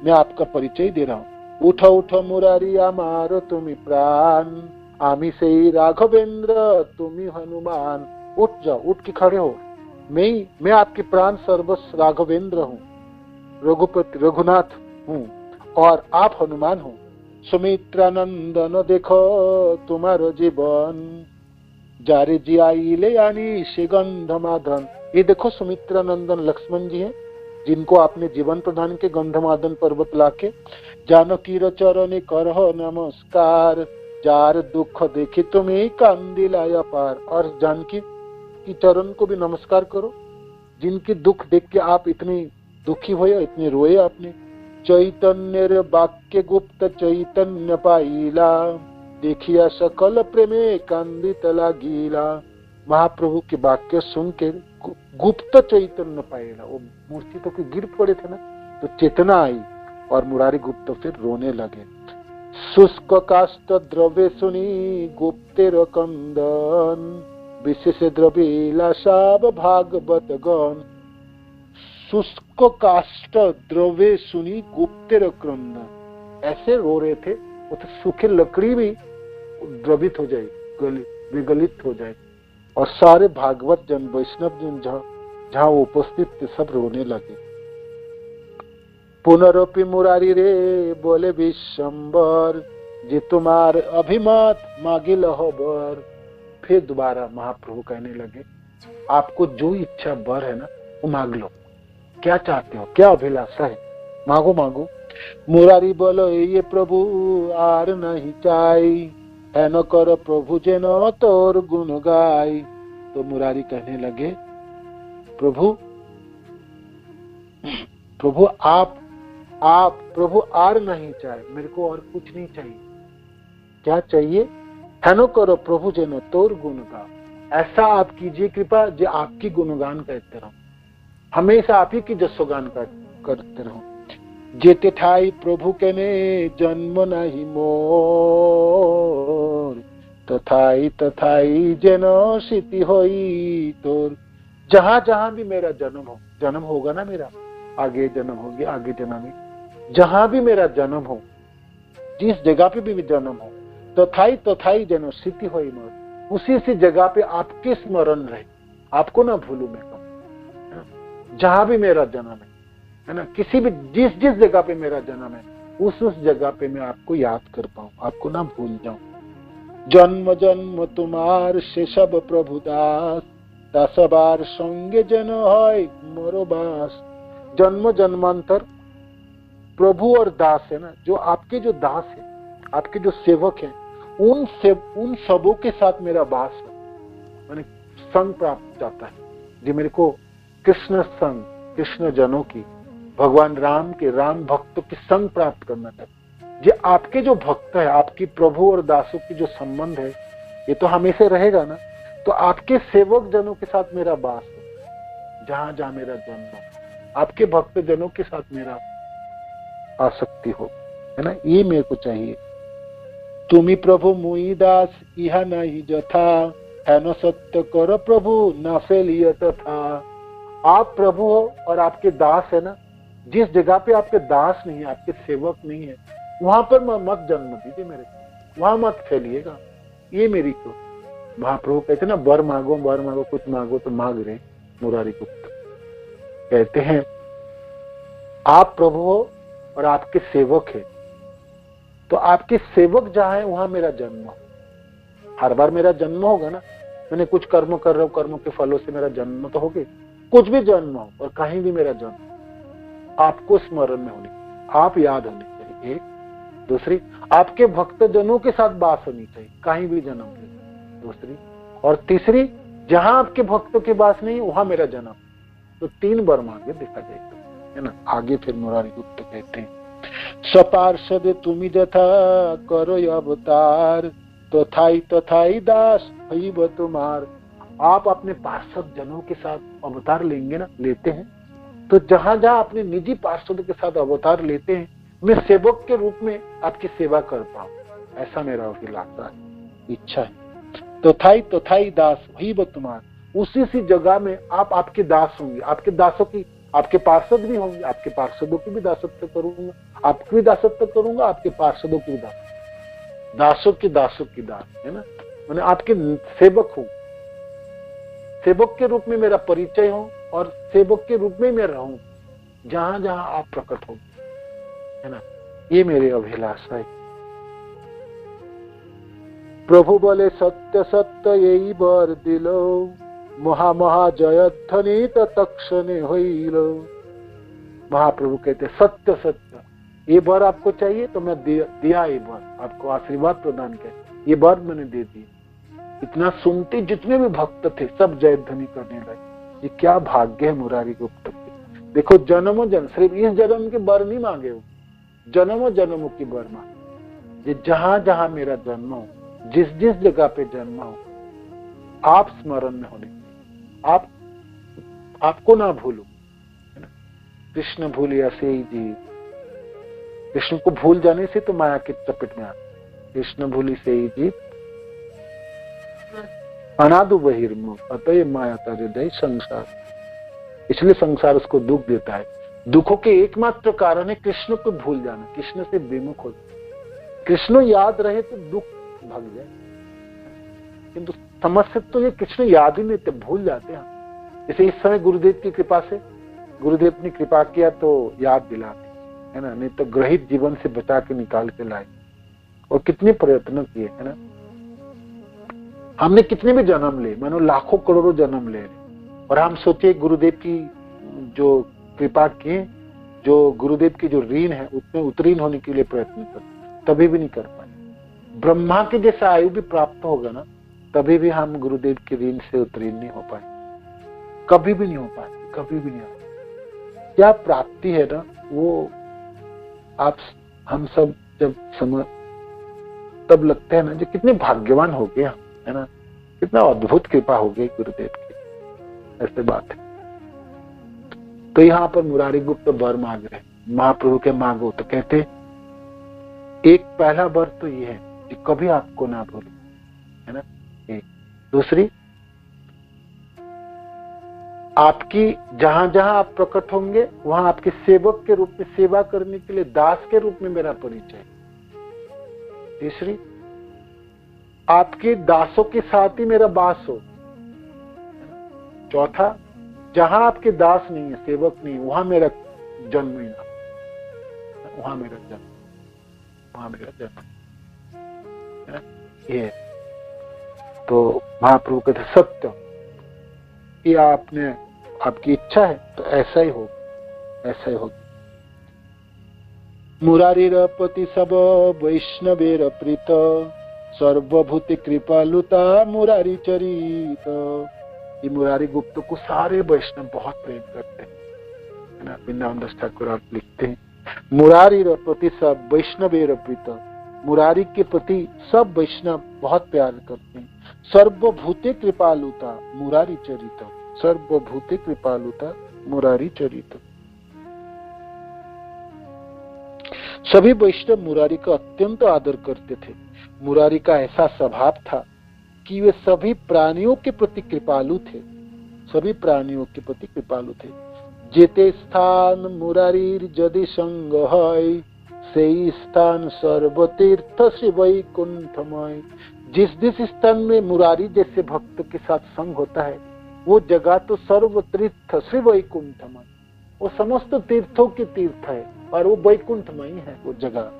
S1: मैं आपका परिचय दे रहा हूँ। उठ उठ मुरारी आमार तुमी प्राण, आमी से राघवेंद्र तुमी हनुमान। उठ जाओ, उठ के खड़े हो, मैं आपके प्राण सर्वस्व राघवेंद्र हूँ, रघुपति रघुनाथ हूँ और आप हनुमान हो। सुमित्रानंदन देखो तुम्हारो जीवन, जारे जी आइले यानी से गंधमादन। ये देखो सुमित्रानंदन लक्ष्मण जी हैं, जिनको आपने जीवन प्रदान के गंधमादन पर्वत लाके, जानकीर चरणे करहो नमस्कार, जार दुख देखी तुम्हें कांदिलाया पार। और जानकी की चरण को भी नमस्कार करो, जिनके दुख देख के आप इतने दुखी हुए, इतने रोए आपने। चैतन्य वाक्य गुप्त चैतन्य पाइला, देखिया सकल प्रेमे कांदित लागीला। महाप्रभु के वाक्य सुन के गुप्त चैतन्य पाइला, वो मूर्ति तो गिर पड़े थे ना, तो चेतना आई और मुरारी गुप्त फिर रोने लगे। शुष्क काष्ठ द्रव्य सुनी गुप्तेर कंदन, विशेष द्रव्य सब भागवत गण। शुष्क काष्ठ द्रव्य सुनी गुप्तेर क्रंदन, ऐसे रो रहे थे, वो तो सूखे लकड़ी भी द्रवित हो जाए, विगलित हो जाए। और सारे भागवत जन वैष्णव जन जहाँ उपस्थित थे सब रोने लगे। पुनरोपि मुरारी रे बोले विश्वम्बर, जे तुम्हार अभिमत मागिल हो बर। फिर दोबारा महाप्रभु कहने लगे, आपको जो इच्छा बर है ना वो मांग लो, क्या चाहते हो, क्या अभिलाषा है, मांगो मांगो। मुरारी बोलो ये प्रभु आर नहीं चाई, है न कर प्रभु जे न तोर गुण गाय। तो मुरारी कहने लगे, प्रभु आप प्रभु आर नहीं चाहे, मेरे को और कुछ नहीं चाहिए। क्या चाहिए? है न करो प्रभु जे न तोर गुण गा, ऐसा आप कीजिए कृपा जो आपकी गुणगान करते रहो, हमेशा आप ही की जसोगान करते रहो। जेते ठाई प्रभु के ने जन्म नहीं मोर, तथाई जन सिति होई तोर। जहां जहां भी मेरा जन्म होगा ना, मेरा आगे जन्म होगी, आगे जन्म में जहां भी मेरा जन्म हो, जिस जगह पे भी जन्म हो, तथाई जन सिति होई मोर, उसी जगह पे आपके स्मरण रहे, आपको ना भूलू मैं कहूं। जहां भी मेरा जन्म है ना, किसी भी जिस जगह पे मेरा जन्म है, उस जगह पे मैं आपको याद कर पाऊं, आपको ना भूल जाऊं। जन्म जन्म तुम्हार से सब प्रभु दास, दासबार संगे जन है मोरो बास। जन्म जन्मांतर प्रभु और दास है ना, जो आपके जो दास है, आपके जो सेवक हैं, उन सबों के साथ मेरा वास है, मैंने संग प्राप्त जाता है। जो मेरे को कृष्ण संग, कृष्ण जनों की, भगवान राम के, राम भक्तों की संग प्राप्त करना चाहता है। ये आपके जो भक्त है, आपकी प्रभु और दासों की जो संबंध है, ये तो हमेशा रहेगा ना। तो आपके सेवक जनों के साथ मेरा वास हो, जहां जहां मेरा जन्म हो, आपके भक्त जनों के साथ मेरा आसक्ति हो, है ना, ये मेरे को चाहिए। तुम्ही प्रभु मुई दास यह नहीं जथा, है न सत्य कर प्रभु न फैलिय तथा। आप प्रभु हो और आपके दास है ना, जिस जगह पे आपके दास नहीं है, आपके सेवक नहीं है, वहां पर मत जन्म दीजिए मेरे, वहां मत फैलिएगा। ये मेरी क्यों महाप्रभु कहते ना, बर मांगो कुछ मांगो तो मांग रहे। मुरारी गुप्त कहते हैं, आप प्रभु हो और आपके सेवक है, तो आपके सेवक जहां है वहां मेरा जन्म हो। हर बार मेरा जन्म होगा ना, मैंने कुछ कर्म कर रहा हूं, कर्मों के फलों से मेरा जन्म तो होगा, कुछ भी जन्म हो और कहीं भी मेरा जन्म आपको स्मरण में होने, आप याद होने चाहिए। एक दूसरी, आपके भक्त जनों के साथ बात होनी चाहिए, कहीं भी जन्म ले। दूसरी और तीसरी, जहां आपके भक्तों की बात नहीं वहां मेरा जन्म, तो 3 वर मांगे, देखा जाएगा, है ना। आगे फिर मुरारी गुप्त कहते हैं, सपार्षद तुम जथा करो अवतार, तथाई तथाई दास भइब तुम्हार। आप अपने पार्षद जनों के साथ अवतार लेंगे ना, लेते हैं, तो जहां जहां अपने निजी पार्षद के साथ अवतार लेते हैं, मैं सेवक के रूप में आपकी सेवा कर पाऊं, ऐसा मेरा अभिलाषा है, इच्छा है। तथाई तथाई दास भइब तुम्हार, उसी सी जगह में आप आपके दास होंगे, आपके दासों की, आपके पार्षद भी होंगे, आपके पार्षदों की भी दासत्व करूंगा, आपकी भी दासत्व करूंगा, आपके पार्षदों की भी दासों की दास, है ना। मैंने आपके सेवक हूं, सेवक के रूप में मेरा परिचय हो और सेवक के रूप में मैं रहूं जहां जहां आप प्रकट हो, है ना। ये मेरी अभिलाषा है। प्रभु बोले सत्य सत्य यही वर दिलो, महा महा जयध्वनि तत्क्षणे होइलो। महाप्रभु कहते सत्य सत्य, ये वर आपको चाहिए तो मैं दिया, ये वर आपको आशीर्वाद प्रदान किया, ये वर मैंने दे दिया। इतना सुनते जितने भी भक्त थे सब जयध्वनि करने लगे। ये क्या भाग्य है मुरारी गुप्त के। देखो जन्मों जन्म, सिर्फ इस जन्म के वर नहीं मांगे वो, जन्मों जन्मों की वर मांगे। ये जहां जहां मेरा जन्म हो, जिस जिस जगह पे जन्म हो, आप स्मरण में होने, आपको ना भूलो, है ना। कृष्ण भूलिया से ही जी, कृष्ण को भूल जाने से तो माया के चपेट में आ, कृष्ण भूली से ही जी अनादु बहिर्मुख, अतः माया का हृदय संसार। इसलिए संसार उसको दुख देता है। दुखों के एकमात्र कारण है कृष्ण को भूल जाना, कृष्ण से विमुख हो। कृष्ण याद रहे तो दुख भाग जाए, किंतु समस्या तो ये कृष्ण याद ही नहीं थे, भूल जाते हैं। जैसे इस समय गुरुदेव की कृपा से, गुरुदेव ने कृपा किया तो याद दिलाते, है ना, नहीं तो ग्रहित जीवन से बचा के निकाल के लाए। और कितने प्रयत्न किए, है ना। हमने कितने भी जन्म ले, मानो लाखों करोड़ों जन्म ले, और हम सोचे गुरुदेव की जो कृपा किए, जो गुरुदेव की जो ऋण है उसमें उत्तीर्ण होने के लिए प्रयत्न कर, तभी भी नहीं कर पाए। ब्रह्मा के जैसा आयु भी प्राप्त होगा ना, तभी भी हम गुरुदेव के ऋण से उत्तीर्ण नहीं हो पाए, कभी भी नहीं हो पाए, कभी भी नहीं हो पाए। क्या प्राप्ति है ना वो, आप हम सब जब समझ तब लगता है ना जो कितने भाग्यवान हो गए, है ना, कितना अद्भुत कृपा हो गई गुरुदेव की, ऐसे बात है। तो यहाँ पर मुरारी गुप्त वर मांग रहे, महाप्रभु के मांगो तो कहते एक पहला वर तो ये है कि कभी आपको ना भूलो, है ना। एक दूसरी, आपकी जहां जहां आप प्रकट होंगे वहां आपके सेवक के रूप में सेवा करने के लिए दास के रूप में मेरा परिचय। तीसरी, आपके दासों के साथ ही मेरा वास हो। चौथा, जहां आपके दास नहीं है, सेवक नहीं, वहां मेरा जन्म ही ना, वहां मेरा जन्म, वहां मेरा जन्म, ये तो महाप्रभु कहते सत्य, ये आपने, आपकी इच्छा है तो ऐसा ही हो, ऐसा ही हो। मुरारीरपति सब वैष्णवेर प्रीत, सर्वभूति कृपालुता मुरारी चरित। ये मुरारी गुप्त को सारे वैष्णव बहुत प्रेम करते हैं, है ना। वृंदावन दास ठाकुर आप लिखते हैं, मुरारीरपति सब वैष्णवेर प्रीत, मुरारी के प्रति सब वैष्णव बहुत प्यार करते हैं। सर्वभूते कृपालुता मुरारी चरित, सर्वभूते कृपालुता मुरारी चरित। सभी वैष्णव मुरारी का अत्यंत आदर करते थे। मुरारी का ऐसा स्वभाव था कि वे सभी प्राणियों के प्रति कृपालु थे, सभी प्राणियों के प्रति कृपालु थे। जेते स्थान मुरारी यदि संग है, सेई स्थान सर्वतीर्थ श्री वैकुंठमय। जिस जिस स्थान में मुरारी जैसे भक्त के साथ संग होता है वो जगह तो सर्वतीर्थ श्री वैकुंठमय, वो समस्त तीर्थों की तीर्थ है और वो वैकुंठमय है वो जगह।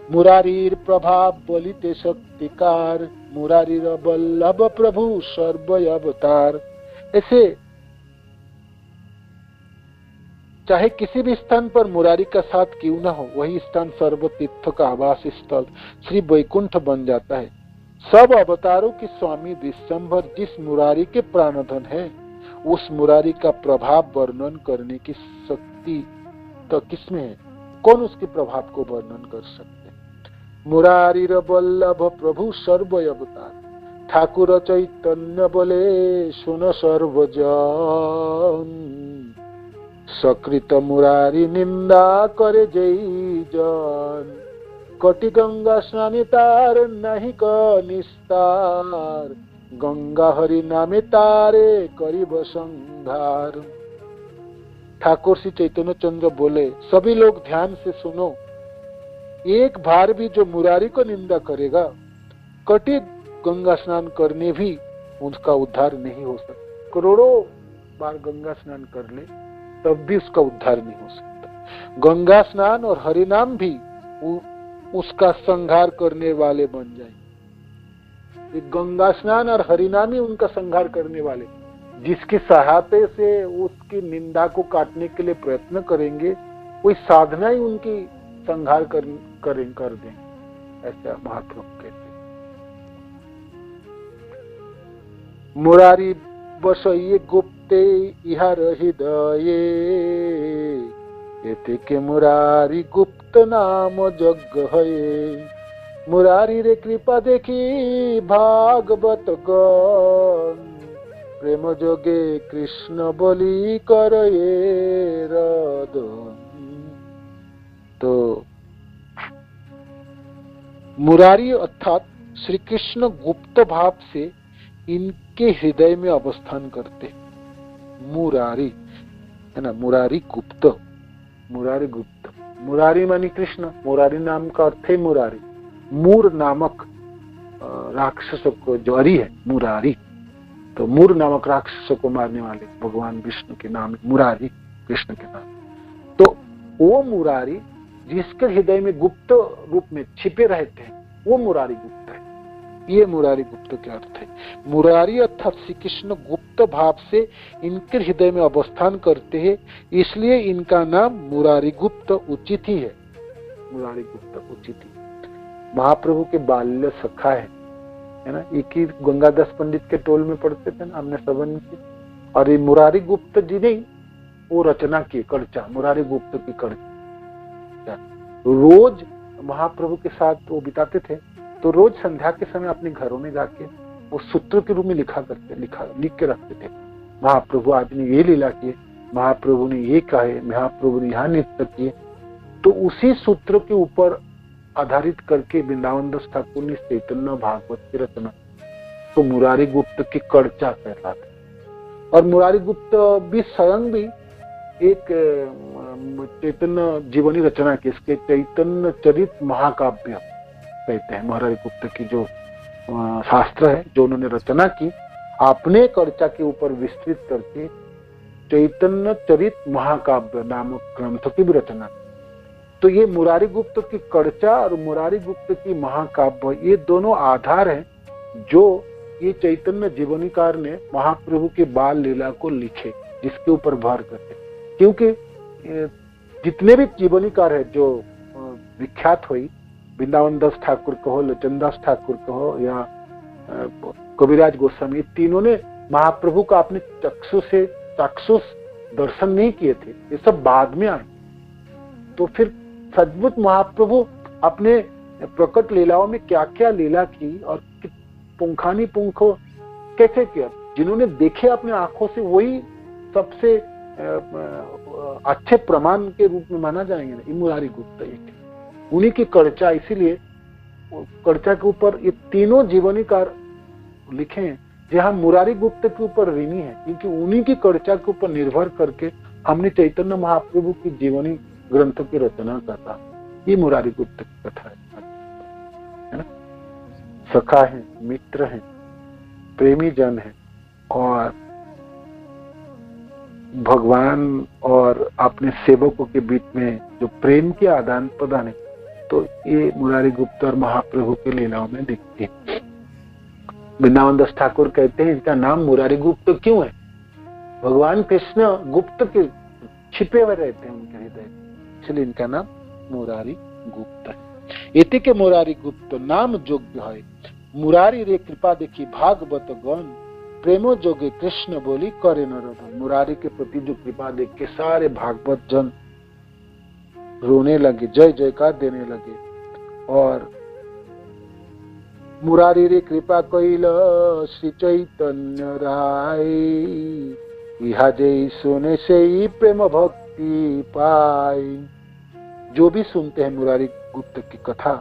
S1: मुरारीर प्रभाव बलिते शक्तिकार, मुरारीर बल्लभ प्रभु सर्व अवतार। ऐसे चाहे किसी भी स्थान पर मुरारी का साथ क्यों न हो, वही स्थान सर्व तीर्थ का आवास स्थल श्री वैकुंठ बन जाता है। सब अवतारों के स्वामी विश्वंभर जिस मुरारी के प्राणधन है, उस मुरारी का प्रभाव वर्णन करने की शक्ति तो किसमें है? कौन उसके प्रभाव को वर्णन कर सकते हैं? मुरारी वल्लभ प्रभु सर्व अवतार, ठाकुर चैतन्य बोले सुन सर्वजन, सकृत मुरारी निंदा करे जय जन, कटि गंगा स्नाने तार नहीं क निस्तार, गंगा हरि नामे तारे करिब संहार। ठाकुर श्री चैतन्य चंद्र बोले, सभी लोग ध्यान से सुनो, एक बार भी जो मुरारी को निंदा करेगा, कटि गंगा स्नान करने भी उसका उद्धार नहीं हो सकता। करोड़ों बार गंगा स्नान कर ले तब भी उसका उद्धार नहीं हो सकता। गंगा स्नान और हरिनाम भी उसका संहार करने वाले बन जाएंगे। गंगा स्नान और हरिनाम ही उनका संहार करने वाले, जिसकी सहायता से उसकी निंदा को काटने के लिए प्रयत्न करेंगे, कोई साधना ही उनकी संहार कर देंगे। ऐसा महाप्रभु कहते। मुरारी बसइये गुप्ते इहार हृदये, एते के मुरारी गुप्त नाम जग हये, मुरारी रे कृपा देखी भागवत गण, प्रेम जोगे कृष्ण बोली करे रदन। तो मुरारी अर्थात श्री कृष्ण गुप्त भाव से इनके हृदय में अवस्थान करते। मुरारी है ना, मुरारी गुप्त, मुरारी गुप्त, मुरारी मानी कृष्ण, मुरारी नाम का अर्थ है मुरारी। मूर नामक राक्षसों को जो हरि है मुरारी, तो मूर नामक राक्षसों को मारने वाले भगवान विष्णु के नाम मुरारी, कृष्ण के नाम। तो वो मुरारी जिसके हृदय में गुप्त रूप में छिपे रहते हैं, वो मुरारी गुप्त है। ये मुरारी गुप्त के अर्थ है। मुरारी अर्थात श्री कृष्ण गुप्त भाव से इनके हृदय में अवस्थान करते हैं, इसलिए इनका नाम मुरारी गुप्त उचित ही है। मुरारी गुप्त उचित ही महाप्रभु के बाल्य सखा है ना, एक ही गंगादास पंडित के टोल में पढ़ते थे ना, हमने सबन की। और ये मुरारी गुप्त जी ने वो रचना की कर्चा, मुरारी गुप्त की कर्चा रोज महाप्रभु के साथ वो बिताते थे। तो रोज संध्या के समय अपने घरों में जाके वो सूत्र के रूप में लिख के रखते थे। महाप्रभु आज ने ये लीला की, महाप्रभु ने ये कहे, महाप्रभु ने यहाँ नृत्य किए। तो उसी सूत्र के ऊपर आधारित करके वृंदावन दास ठाकुर ने चैतन्य भागवत की रचना, तो मुरारी गुप्त की कर्चा कहलाते। और मुरारी गुप्त भी स्वयं भी एक चैतन्य जीवनी रचना की, इसके चैतन्य चरित महाकाव्य कहते हैं। मुरारी गुप्त की जो शास्त्र है, जो उन्होंने रचना की अपने कर्चा के ऊपर विस्तृत करके, चैतन्य चरित महाकाव्य नामक ग्रंथ की भी रचना। तो ये मुरारी गुप्त की कर्चा और मुरारी गुप्त की महाकाव्य, ये दोनों आधार हैं जो ये चैतन्य जीवनीकार ने महाप्रभु के बाल लीला को लिखे, जिसके ऊपर भार करते। क्योंकि जितने भी जीवनीकार है जो विख्यात हुई, वृंदावन दास ठाकुर कहो, लोचनदास ठाकुर कहो या कविराज गोस्वामी, तीनों ने महाप्रभु का अपने चक्षुष दर्शन नहीं किए थे, ये सब बाद में आए। तो फिर सचमुच महाप्रभु अपने प्रकट लीलाओं में क्या क्या लीला की और पुंखानी पुंखो कैसे किया, जिन्होंने देखे अपने आंखों से, वही सबसे अच्छे प्रमाण के रूप में माना जाएंगे। मुरारी गुप्त एक उन्हीं की कर्चा, इसीलिए कर्चा के ऊपर ये तीनों जीवनीकार लिखे हैं, जहां मुरारी गुप्त के ऊपर ऋणी है, क्योंकि उन्हीं की कर्चा के ऊपर निर्भर करके हमने चैतन्य महाप्रभु की जीवनी ग्रंथ की रचना करता। ये मुरारी गुप्त की कथा है ना। सखा है, मित्र है, प्रेमी जन है, और भगवान और अपने सेवकों के बीच में जो प्रेम के आदान प्रदान है, तो ये मुरारी गुप्त और महाप्रभु के लीलाओं में दिखती है। वृंदावन दास ठाकुर कहते हैं इनका नाम मुरारी गुप्त क्यों है? भगवान कृष्ण गुप्त के छिपे हुए रहते हैं उनके हृदय, इसलिए इनका नाम मुरारी गुप्त है। इति के मुरारी गुप्त नाम योग्य है, मुरारी रे कृपा देखी भागवत गण, प्रेमो जोगे कृष्ण बोली करे नरोधन। मुरारी के प्रति जो कृपा देख के सारे भागवत जन रोने लगे, जय जयकार देने लगे। और मुरारी रे कृपा कइल श्री चैतन्य राय, इहा जय सुने से ही प्रेम भक्ति पाए। जो भी सुनते हैं मुरारी गुप्त की कथा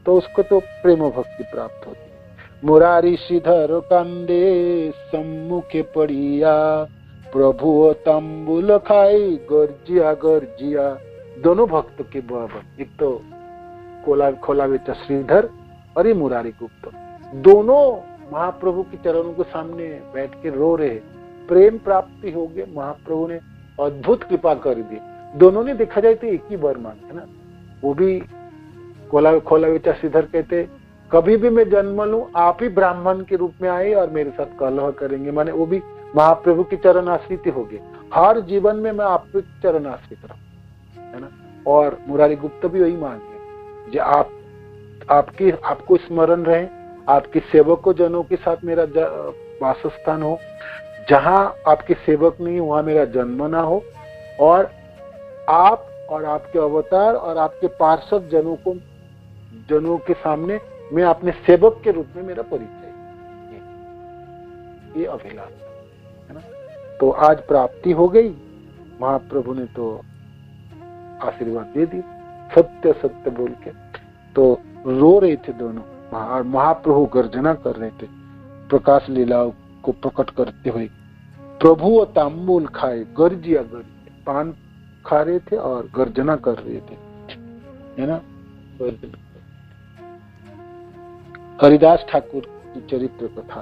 S1: तो उसको तो प्रेम भक्ति प्राप्त होती है। मुरारी श्रीधर कांदे सम्मुखे पड़िया, प्रभु तंबुल खाई गर्जिया गर्जिया। दोनों भक्त के बराबर, एक तो खोला बेचा श्रीधर और ये मुरारी गुप्त, दोनों महाप्रभु के चरणों के सामने बैठ के रो रहे। प्रेम प्राप्ति हो गई, महाप्रभु ने अद्भुत कृपा कर दी। दोनों ने देखा जाए तो एक ही वर मांगे ना। वो भी खोला बेचा श्रीधर कहते कभी भी मैं जन्म लूं आप ही ब्राह्मण के रूप में आए और मेरे साथ कलह करेंगे। माने वो भी महाप्रभु की चरण आश्रित हो गए, हर जीवन में मैं आपके चरण आश्रित रहूं, है ना। और मुरारी गुप्त भी वही मांगे जो आपको स्मरण रहे, आपके सेवकों जनों के साथ मेरा वासस्थान हो, जहां आपके सेवक नहीं वहां मेरा जन्म ना हो, और आप और आपके अवतार और आपके पार्षद जनों के सामने मैं अपने सेवक के रूप में मेरा परिचय, ये अभिलाष है ना। तो आज प्राप्ति हो गई, महाप्रभु ने तो आशीर्वाद दे दी सत्य सत्य बोल के। तो रो रहे थे दोनों, और महाप्रभु गर्जना कर रहे थे प्रकाश लीलाओं को प्रकट करते हुए। प्रभु तांबूल खाए गर्जिया गर्जिया, पान खा रहे थे और गर्जना कर रहे थे, है ना। हरिदास ठाकुर की चरित्र कथा,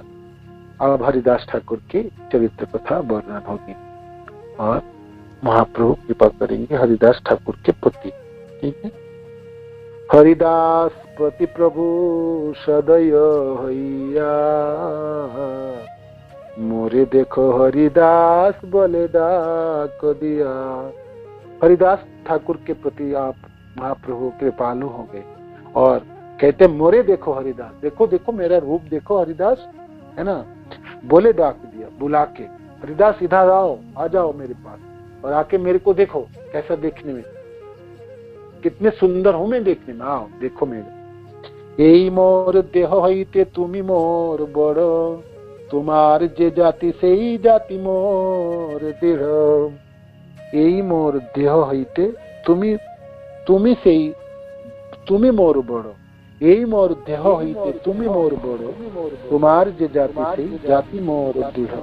S1: अब हरिदास ठाकुर की चरित्र कथा वर्णन होगी और महाप्रभु कृपा करेंगे हरिदास ठाकुर के प्रति, ठीक है। हरिदास प्रति प्रभु सदय हैया, मोरे देखो हरिदास बोले डाक दिया। हरिदास ठाकुर के प्रति आप महाप्रभु कृपालु हो गए और कहते मोरे देखो हरिदास, देखो देखो मेरा रूप देखो हरिदास, है ना। बोले डाक दिया, बुला के, हरिदास इधर आओ, आ जाओ मेरे पास और आके मेरे को देखो कैसा देखने में, कितने सुंदर हूं मैं देखने में, आओ देखो मेरे। यही मोर देह हईते तुमी मोर बड़, तुम्हार जे जाति से ही जाति मोर दृढ़। यही मोर देह हईते तुमी मोर बड़, यही मोर देह हईते तुमी मोर बड़, तुम्हार जे जाति से ही जाति मोर दृढ़।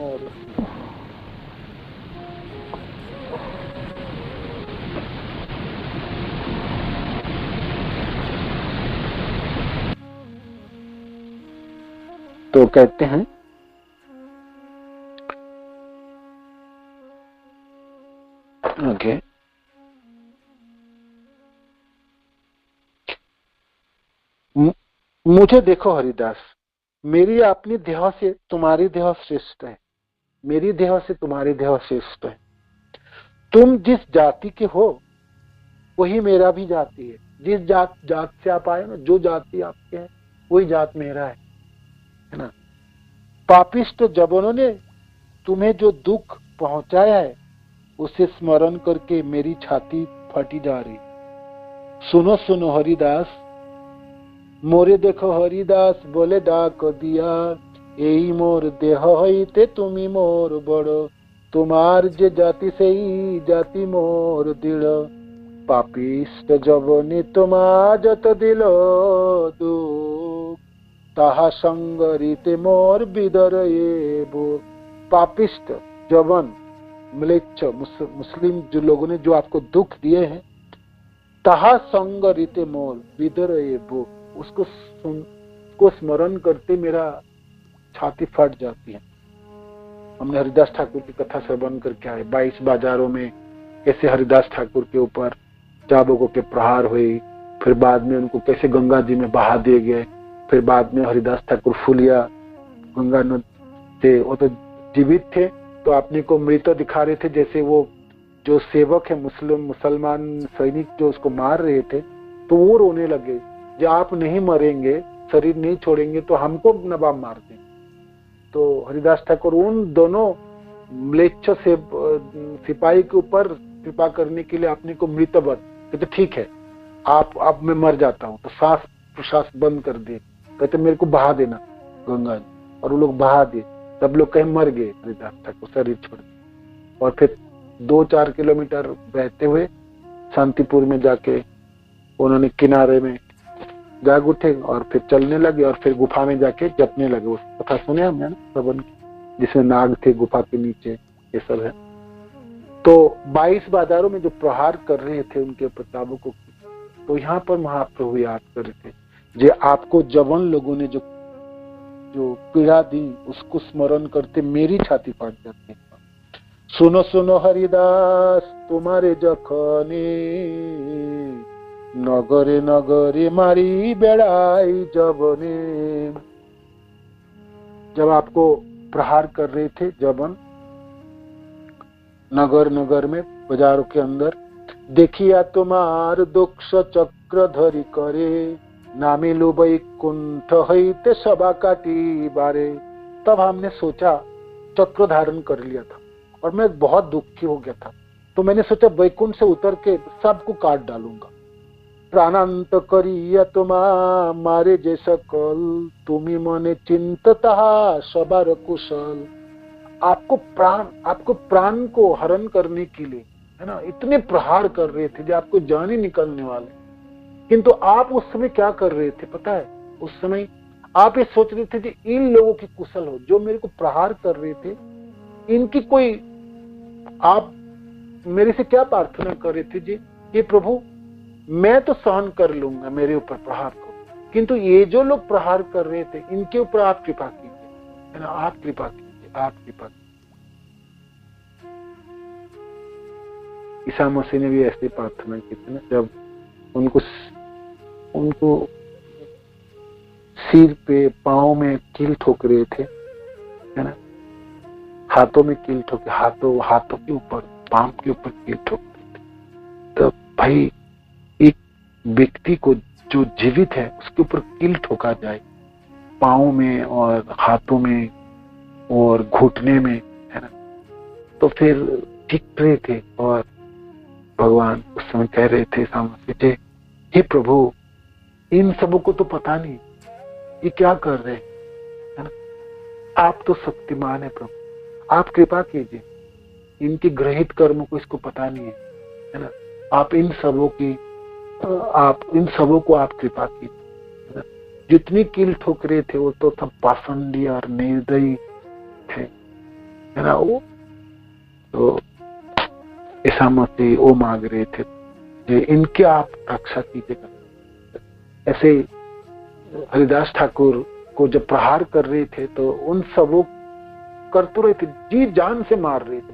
S1: तो कहते हैं ओके, मुझे देखो हरिदास, मेरी अपनी देह से तुम्हारी देह श्रेष्ठ है, मेरी देह से तुम्हारी देह श्रेष्ठ है। तुम जिस जाति के हो वही मेरा भी जाति है। जिस जात से आप आए ना, जो जाति आपके है वही जात मेरा है ना। पापिष्ट जबनों ने तुम्हें जो दुख पहुंचाया है उसे स्मरण करके मेरी छाती फटी जा रही। सुनो सुनो हरिदास, मोरे देखो हरिदास बोले डाक दिया, यही मोर देह हईते तुमी मोर बड़, तुम्हार जे जाति से ही जाति मोर दृढ़। पापिष्ट जबने तुम्हार जत दिल दुख, ताहा संगरिते मोर बिदर ये बो। पापिष्ट जबन म्लेच्छ मुस्लिम जो लोगों ने जो आपको दुख दिए हैं, ताहा संगरिते मोर बिदर ये बो, उसको स्मरण करते मेरा छाती फट जाती है। हमने हरिदास ठाकुर की कथा श्रवण करके आए, 22 बाजारों में कैसे हरिदास ठाकुर के ऊपर चाबुकों के प्रहार हुए, फिर बाद में उनको कैसे गंगा जी में बहा दिए गए, फिर बाद में हरिदास ठाकुर फुलिया गंगा नदी से, वो तो जीवित थे तो अपने को मृत दिखा रहे थे, जैसे वो जो सेवक है मुसलमान सैनिक जो उसको मार रहे थे तो वो रोने लगे, जब आप नहीं मरेंगे, शरीर नहीं छोड़ेंगे तो हमको नवाब मार दें। तो हरिदास ठाकुर उन दोनों म्लेच्छ से सिपाही के ऊपर कृपा करने के लिए अपने को मृतवत, कहते ठीक है आप, अब मैं मर जाता हूँ, तो सांस प्रश्वास बंद कर दिए, कहते मेरे को बहा देना गंगा जी, और वो लोग बहा दिए। सब लोग कहीं मर गए, हरिदास ठाकुर शरीर छोड़ दिए, और फिर 2-4 किलोमीटर बहते हुए शांतिपुर में जाके उन्होंने किनारे में जाग उठे और फिर चलने लगे, और फिर गुफा में जाके जपने लगे। उस कथा सुने हमने ना श्रवण की, जिसमें नाग थे गुफा के नीचे, ये सब है। तो 22 बाजारों में जो प्रहार कर रहे थे उनके प्रतापों को, तो यहाँ पर महाप्रभु याद कर रहे थे, जे आपको जवान लोगों ने जो पीड़ा दी उसको स्मरण करते मेरी छाती फाट जाती है। सुनो सुनो हरिदास तुम्हारे जखने, नगरे नगरे मारी बेड़ाई जबने। जब आपको प्रहार कर रहे थे जबन, नगर नगर में, बाजारों के अंदर, देखिया तुम्हार दुख चक्र धरी करे, नामिलु वैकुंठ हईते सभा काटी बारे। तब हमने सोचा, चक्र धारण कर लिया था और मैं बहुत दुखी हो गया था, तो मैंने सोचा वैकुंठ से उतर के सबको काट डालूंगा। प्राणांत करिया तुमा मारे जे सकल, तुम्ही मने चिंतता सबार कुशल। आपको प्राण को हरण करने के लिए, है ना, इतने प्रहार कर रहे थे जो आपको जान ही निकलने वाले, किंतु आप उस समय क्या कर रहे थे पता है? उस समय आप ये सोच रहे थे कि इन लोगों की कुशल हो, जो मेरे को प्रहार कर रहे थे, इनकी कोई, आप मेरे से क्या प्रार्थना कर रहे थे जी? ये प्रभु मैं तो सहन कर लूंगा मेरे ऊपर प्रहार को, किंतु ये जो लोग प्रहार कर रहे थे इनके ऊपर आप कृपा कीजिए, है ना, आप कृपा कीजिए, आप कृपा कीजिए। ईसा मसीह ने भी ऐसी प्रार्थना की थी ना, जब उनको सिर पे पांव में कील ठोक रहे थे, है ना, हाथों में कील ठोके, हाथों के ऊपर, पांव के ऊपर कील ठोक रहे थे। तो भाई एक व्यक्ति को जो जीवित है उसके ऊपर कील ठोका जाए, पांव में और हाथों में और घुटने में, है ना, तो फिर ठीक रहे थे। और भगवान उस समय कह रहे थे सामने से, हे प्रभु इन सबों को तो पता नहीं ये क्या कर रहे हैं, है ना, आप तो शक्तिमान है प्रभु, आप कृपा कीजिए, इनके ग्रहित कर्मों को इसको पता नहीं है ना, आप इन सबों को आप कृपा कीजिए, है ना। जितनी कील ठोक रहे थे वो तो सब पाषंडी और निर्दयी थे, है ना। वो तो ईसा मसीह वो मांग रहे थे कि इनकी आप रक्षा कीजिएगा। ऐसे हरिदास ठाकुर को जब प्रहार कर रहे थे तो उन सबों कर तो रहे थे, जी जान से मार रहे थे,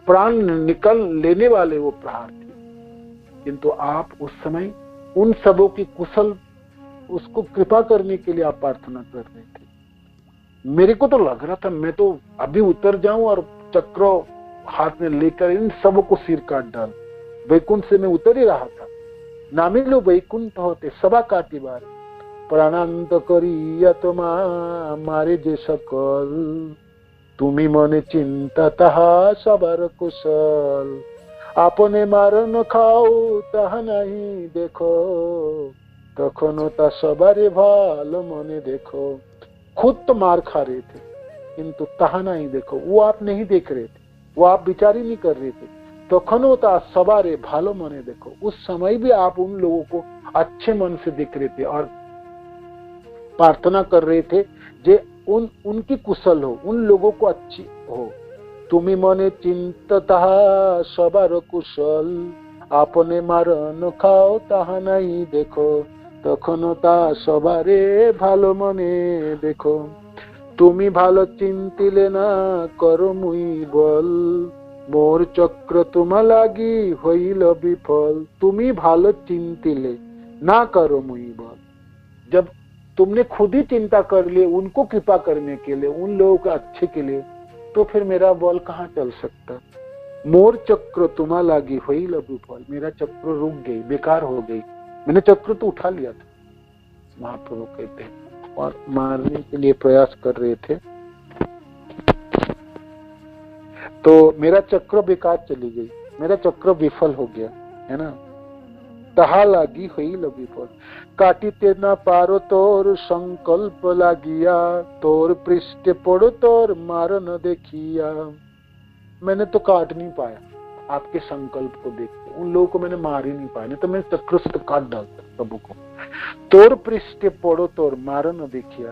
S1: प्राण निकल लेने वाले वो प्रहार थे, किंतु आप उस समय उन सबों की कुशल उसको कृपा करने के लिए आप प्रार्थना कर रहे थे। मेरे को तो लग रहा था मैं तो अभी उतर जाऊं और चक्र हाथ में लेकर इन सबों को सिर काट डाल। वैकुंठ से मैं उतर ही रहा था, नामिलो वैकुंठ होते सभा काटी बार, प्राणांत करिया तुम्हा मारे जे सकल, तुम्ही मने चिंता ताहा सबार कुशल, आपने मार न खाओ ताहा नहीं देखो, तखनो ता सबारे भालो मने देखो। खुद तो मार खा रहे थे किंतु ताहा नहीं देखो, वो आप नहीं देख रहे थे, वो आप विचार ही नहीं कर रहे थे। तखनो ता सबारे भालो मने देखो, उस समय भी आप उन लोगों को अच्छे मन से देख रहे थे और प्रार्थना कर रहे थे जे उनकी कुशल हो, उन लोगों को अच्छी हो। तुम्ही मने चिंतता सबार कुशल, आपने मार न खाओ ताहा नहीं देखो, तखनो ता सबारे भालो मने देखो। তুমি ভালো চিন্তিলে না করো মুই বল, মোর চক্র তোমা লাগি হইল বিফল। তুমি ভালো চিন্তিले ना करो मुई बल, जब तुमने खुद ही चिंता कर लिए उनको कृपा करने के लिए, उन लोगों के अच्छे के लिए, तो फिर मेरा बल कहाँ चल सकता। मोर चक्र तुम्हा लागी होइल विफल, मेरा चक्र रुक गई, बेकार हो गई, मैंने चक्र तो उठा लिया था, महाप्रभु कहते हैं, और मारने के लिए प्रयास कर रहे थे तो मेरा चक्र बेकार चली गई, मेरा चक्र विफल हो गया, है ना। तहा लागी हुई लगी पर काटिते ना पारो तोर संकल्प लागिया, तोर पृष्ठ पड़ो तोर मार न देखिया। मैंने तो काट नहीं पाया आपके संकल्प को देख के, उन लोगों को मैंने मार ही नहीं पाया, नहीं तो मैं चक्र से काट डालता प्रभु को। तोर पृष्ठ पड़ो तोर मार न देखिया,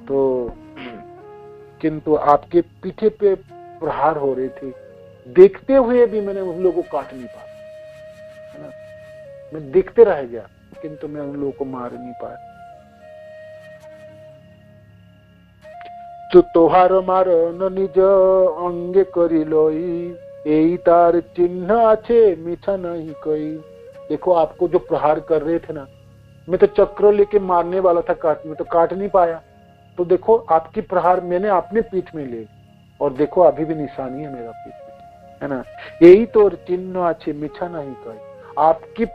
S1: तो किंतु आपके पीठे पे प्रहार हो रहे थे, देखते हुए भी मैंने उन लोगों को काट नहीं पाया, है ना। मैं देखते रह गया किंतु मैं उन लोगों को मार नहीं पाया। तो तोहार मार न निज अंगे करी लोई, यही तार चिन्ह आछे मिछा नहीं कोई। देखो आपको जो प्रहार कर रहे थे ना, मैं तो चक्र लेके मारने वाला था, मैं तो काट नहीं पाया। तो देखो आपकी प्रहार मैंने अपने पीठ में ले, और देखो अभी भी निशानी है मेरा पीठ में, है ना। यही तो चिन्ह आछे मिछा नहीं कोई। आपकी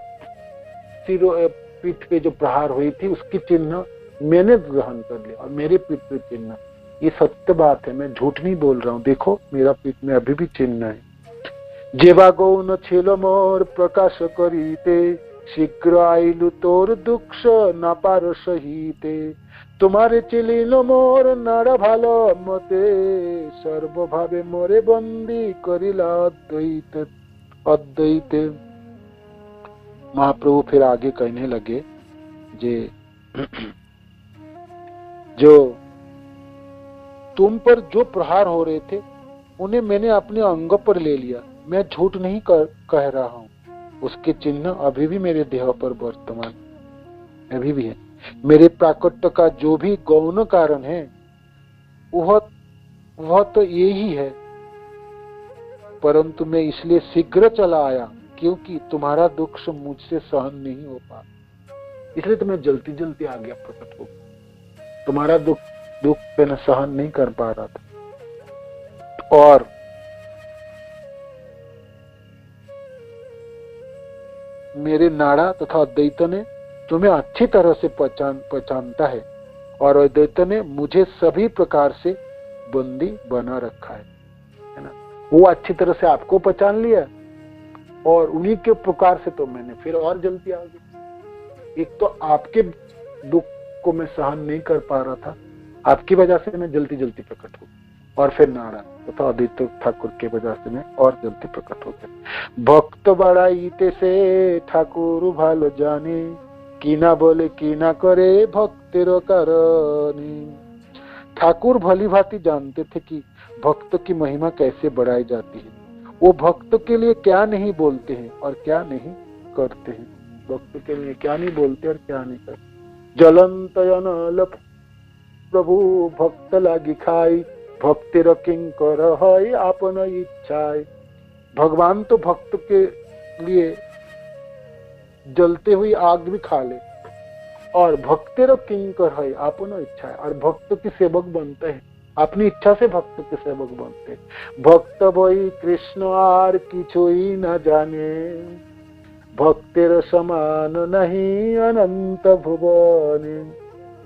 S1: पीठ पे जो प्रहार हुई थी उसकी चिन्ह मैंने ग्रहण कर लिया, और मेरे पीठ पे चिन्ह, ये सत्य बात है, मैं झूठ नहीं बोल रहा हूँ। देखो मेरा पीठ में अभी भी चिन्ह है। जेवा गौन छेलो मोर प्रकाश करीते, शीघ्र आइलु तोर दुख ना पार सहिते। तुम्हारे चिलिलो मोर नाड़ा भालो मते, सर्वभावे मोरे बंदी करिला अद्वैत अद्वैत। महाप्रभु फिर आगे कहने लगे, जो तुम पर जो प्रहार हो रहे थे उन्हें मैंने अपने अंग पर ले लिया, मैं झूठ नहीं कह रहा हूँ। उसके चिन्ह अभी भी मेरे देह पर वर्तमान अभी भी है। मेरे प्राकट्य का जो भी गौण कारण है वह तो यही है, परंतु मैं इसलिए शीघ्र चला आया क्योंकि तुम्हारा दुख मुझसे सहन नहीं हो पा, इसलिए तो मैं जल्दी जल्दी आ गया प्रकट हो। तुम्हारा दुख मैं सहन नहीं कर पा रहा था। और मेरे नाड़ा तथा अद्वैत ने तुम्हें अच्छी तरह से पहचानता है, और अद्वैत ने मुझे सभी प्रकार से बंदी बना रखा है ना। वो अच्छी तरह से आपको पहचान लिया, और उन्हीं के प्रकार से तो मैंने फिर और जल्दी आ गया। एक तो आपके दुख को मैं सहन नहीं कर पा रहा था, आपकी वजह से मैं जल्दी जल्दी प्रकट हो, और फिर नारायण तथा आदित्य ठाकुर के वजह से मैं और जल्दी प्रकट हो गया। भक्त बड़ाईते से ठाकुर भालो जाने, कीना बोले कीना करे भक्तेरो कारणी। ठाकुर भली भांति जानते थे कि भक्त की महिमा कैसे बढ़ाई जाती है, वो भक्त के लिए क्या नहीं बोलते हैं और क्या नहीं करते हैं, भक्त के लिए क्या नहीं बोलते और क्या नहीं करते। जलंतयन प्रभु भक्त लागी खाई, भक्तिर किंकर है आपन इच्छाए। भगवान तो भक्त के लिए जलते हुई आग भी खा ले, और भक्तिर किंकर है आपन इच्छाए, और भक्त के सेवक बनते हैं, अपनी इच्छा से भक्त के सेवक बनते हैं। भक्त वही कृष्ण आर किछुई न जाने, भक्तिर समान नहीं अनंत भुवने।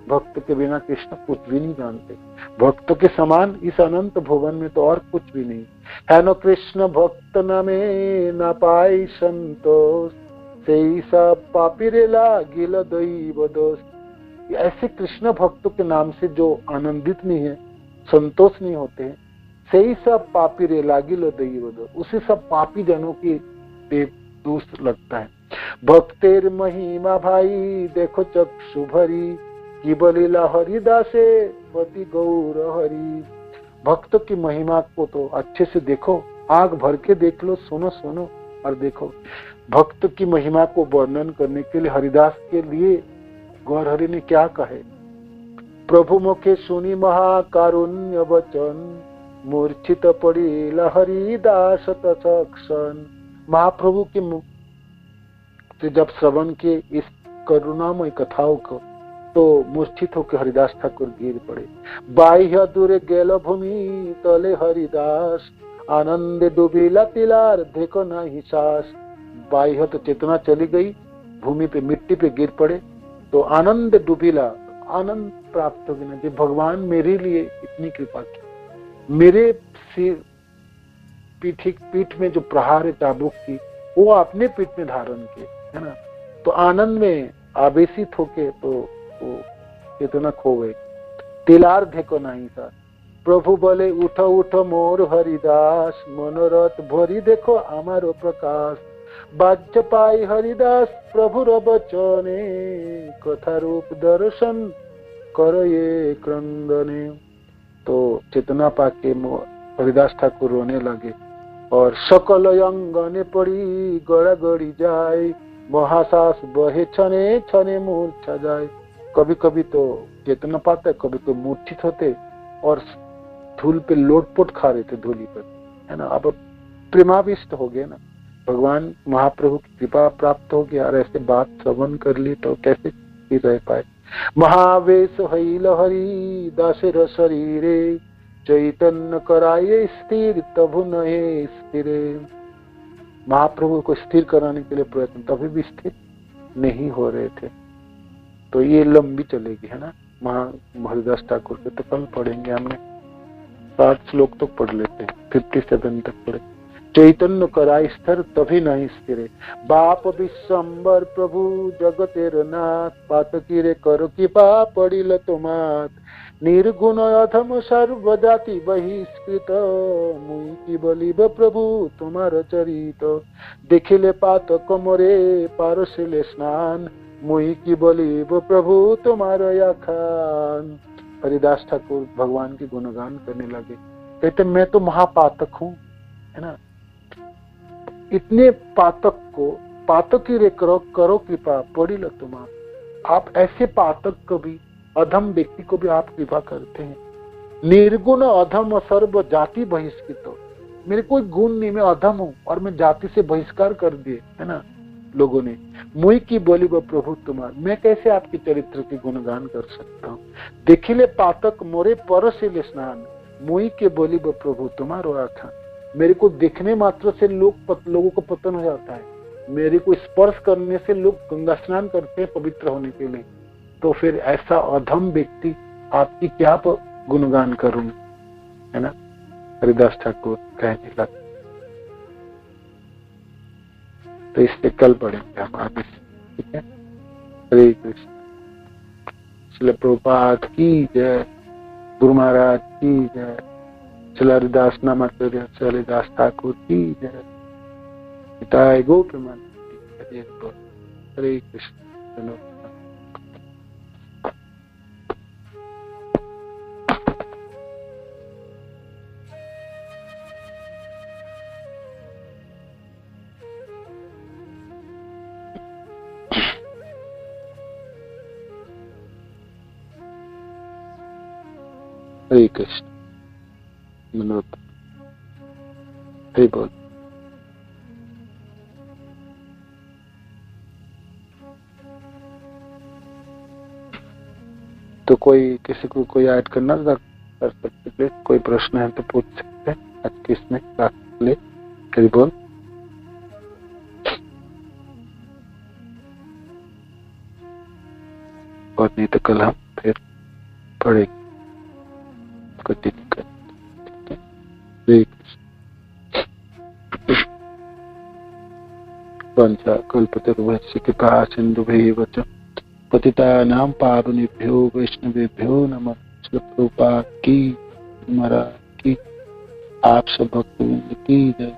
S1: भक्त के बिना कृष्ण कुछ भी नहीं जानते, भक्त के समान इस अनंत भुवन में तो और कुछ भी नहीं है। न कृष्ण भक्त न में न पाई संतोष, से सब पापी रे लागिल दैव दोष। ऐसे कृष्ण भक्तों के नाम से जो आनंदित नहीं है, संतोष नहीं होते हैं, से ही सब पापी रे लागिल दैव दोष, उसे सब पापी जनों की दोष लगता है। भक्तेर महिमा भाई देखो चक्षु भरी, की बलीला हरिदासे पति गौर हरि। भक्त की महिमा को तो अच्छे से देखो, आग भर के देख लो, सुनो सुनो और देखो। भक्त की महिमा को वर्णन करने के लिए हरिदास के लिए गौर हरि ने क्या कहे। प्रभु मुखे सुनी महाकारुण्य वचन, मूर्छित पड़ी हरिदास तत्क्षण। महाप्रभु के मुख से जब श्रवण के इस करुणामय कथाओं को, तो मूर्छित होकर हरिदास ठाकुर गिर पड़े। बाह्य दूर गेल भूमि तले हरिदास, आनंद डूबिला तिलार देखो नहीं सास। बाह्य तो चेतना चली गई, भूमि पे मिट्टी पे गिर पड़े, तो आनंद डूबिला, आनंद प्राप्त हो गया कि भगवान मेरे लिए इतनी कृपा की, मेरे पीठ में जो प्रहार है चाबुक की, वो आपने पीठ में धारण किए, है ना। तो आनंद में आवेशित होके तो वो चेतना खो गए। तिलार देखो नहीं था। प्रभु बोले उठ उठ मोर हरिदास, मनोरथ भरी देखो आमारो प्रकाश। बाज्य पाई हरिदास प्रभुर बचने, कथा रूप दर्शन करो ये क्रंदने। तो चेतना पाके हरिदास ठाकुर रोने लगे और सकल अंगने पड़ी गड़ा गड़ी जाए, महासास बहे छने छने मूर्छा जाए। कभी कभी तो चेतना पाते, कभी कभी मूर्छित होते और धूल पे लोटपोट खा रहे थे, धूली पर, है ना। अब प्रेमाविष्ट हो गए ना, भगवान महाप्रभु की कृपा प्राप्त हो गया और ऐसे बात श्रवण कर ली तो कैसे ही रह पाए। महावेश हई लहरी दासेर शरीरे, चैतन्य कराए स्थिर तभु नहे स्थिर। महाप्रभु को स्थिर कराने के लिए प्रयत्न, तभी भी स्थिर नहीं हो रहे थे। तो ये लंबी चलेगी, है ना। हरिदास ठाकुर के तो कल पढ़ेंगे, हमने 7 श्लोक तक पढ़ लेते हैं, 57 तक पढ़े। चैतन्य कराई स्थिर तभी नहीं स्थिर, बाप विश्वम्बर प्रभु जगतेर नाथ, पातकी रे करो कृपा पड़िल तुमात। निर्गुण अधम सर्व जाति बहिष्कृत, मुई की बलिब प्रभु तुम्हार चरित। देखिले पातक मोरे पारसिले स्नान, मुई की बलिब प्रभु तुम्हार याखान। हरिदास ठाकुर भगवान की गुणगान करने लगे, कहते मैं तो महापातक हूँ, है ना। इतने पातक को पातकी रे करो कृपा पड़ी लो तुम। आप ऐसे पातक को भी, अधम व्यक्ति को भी आप कृपा करते हैं। निर्गुण अधम सर्व जाति बहिष्कृत, मेरे कोई गुण नहीं, मैं अधम हूँ और मैं जाति से बहिष्कार कर दिए, है ना लोगों ने। मुई की बोली वो प्रभु तुम्हार, मैं कैसे आपके चरित्र की गुणगान कर सकता हूँ। देखिले पातक मोरे परसिले स्नान, मुई के बोली वो प्रभु तुम्हारो आखा। मेरे को देखने मात्र से लोगों को पतन हो जाता है, मेरे को स्पर्श करने से लोग गंगा स्नान करते हैं पवित्र होने के लिए। तो फिर ऐसा अधम व्यक्ति आपकी क्या गुणगान करूं, है ना। हरिदास ठाकुर कहने लगे। तो इससे कल पढ़ेंगे हम आगे, ठीक है। हरे कृष्ण। श्रील प्रभुपाद की जय, गुरु महाराज की जय, श्रील हरिदास नामाचार्य हरिदास ठाकुर की जय। पिताय गो प्रेमानंद। हरे कृष्ण। हरे कृष्ण। मनोत हरे बोल। तो कोई किसी को कोई ऐड करना कर सकते, कोई प्रश्न है तो पूछ सकते हैं आज के इसमें ले। हरे बोल। और नहीं तो कल हम फिर पढ़ेंगे, कंटिन्यू करेंगे। वंशा कल्पतरुभ्यश्च कृपा सिन्धुभ्येव च पतितानां पावनेभ्यो वैष्णवेभ्यो नमः। श्रील प्रभुपाद की, महाराज की, आप सब भक्तों की जय।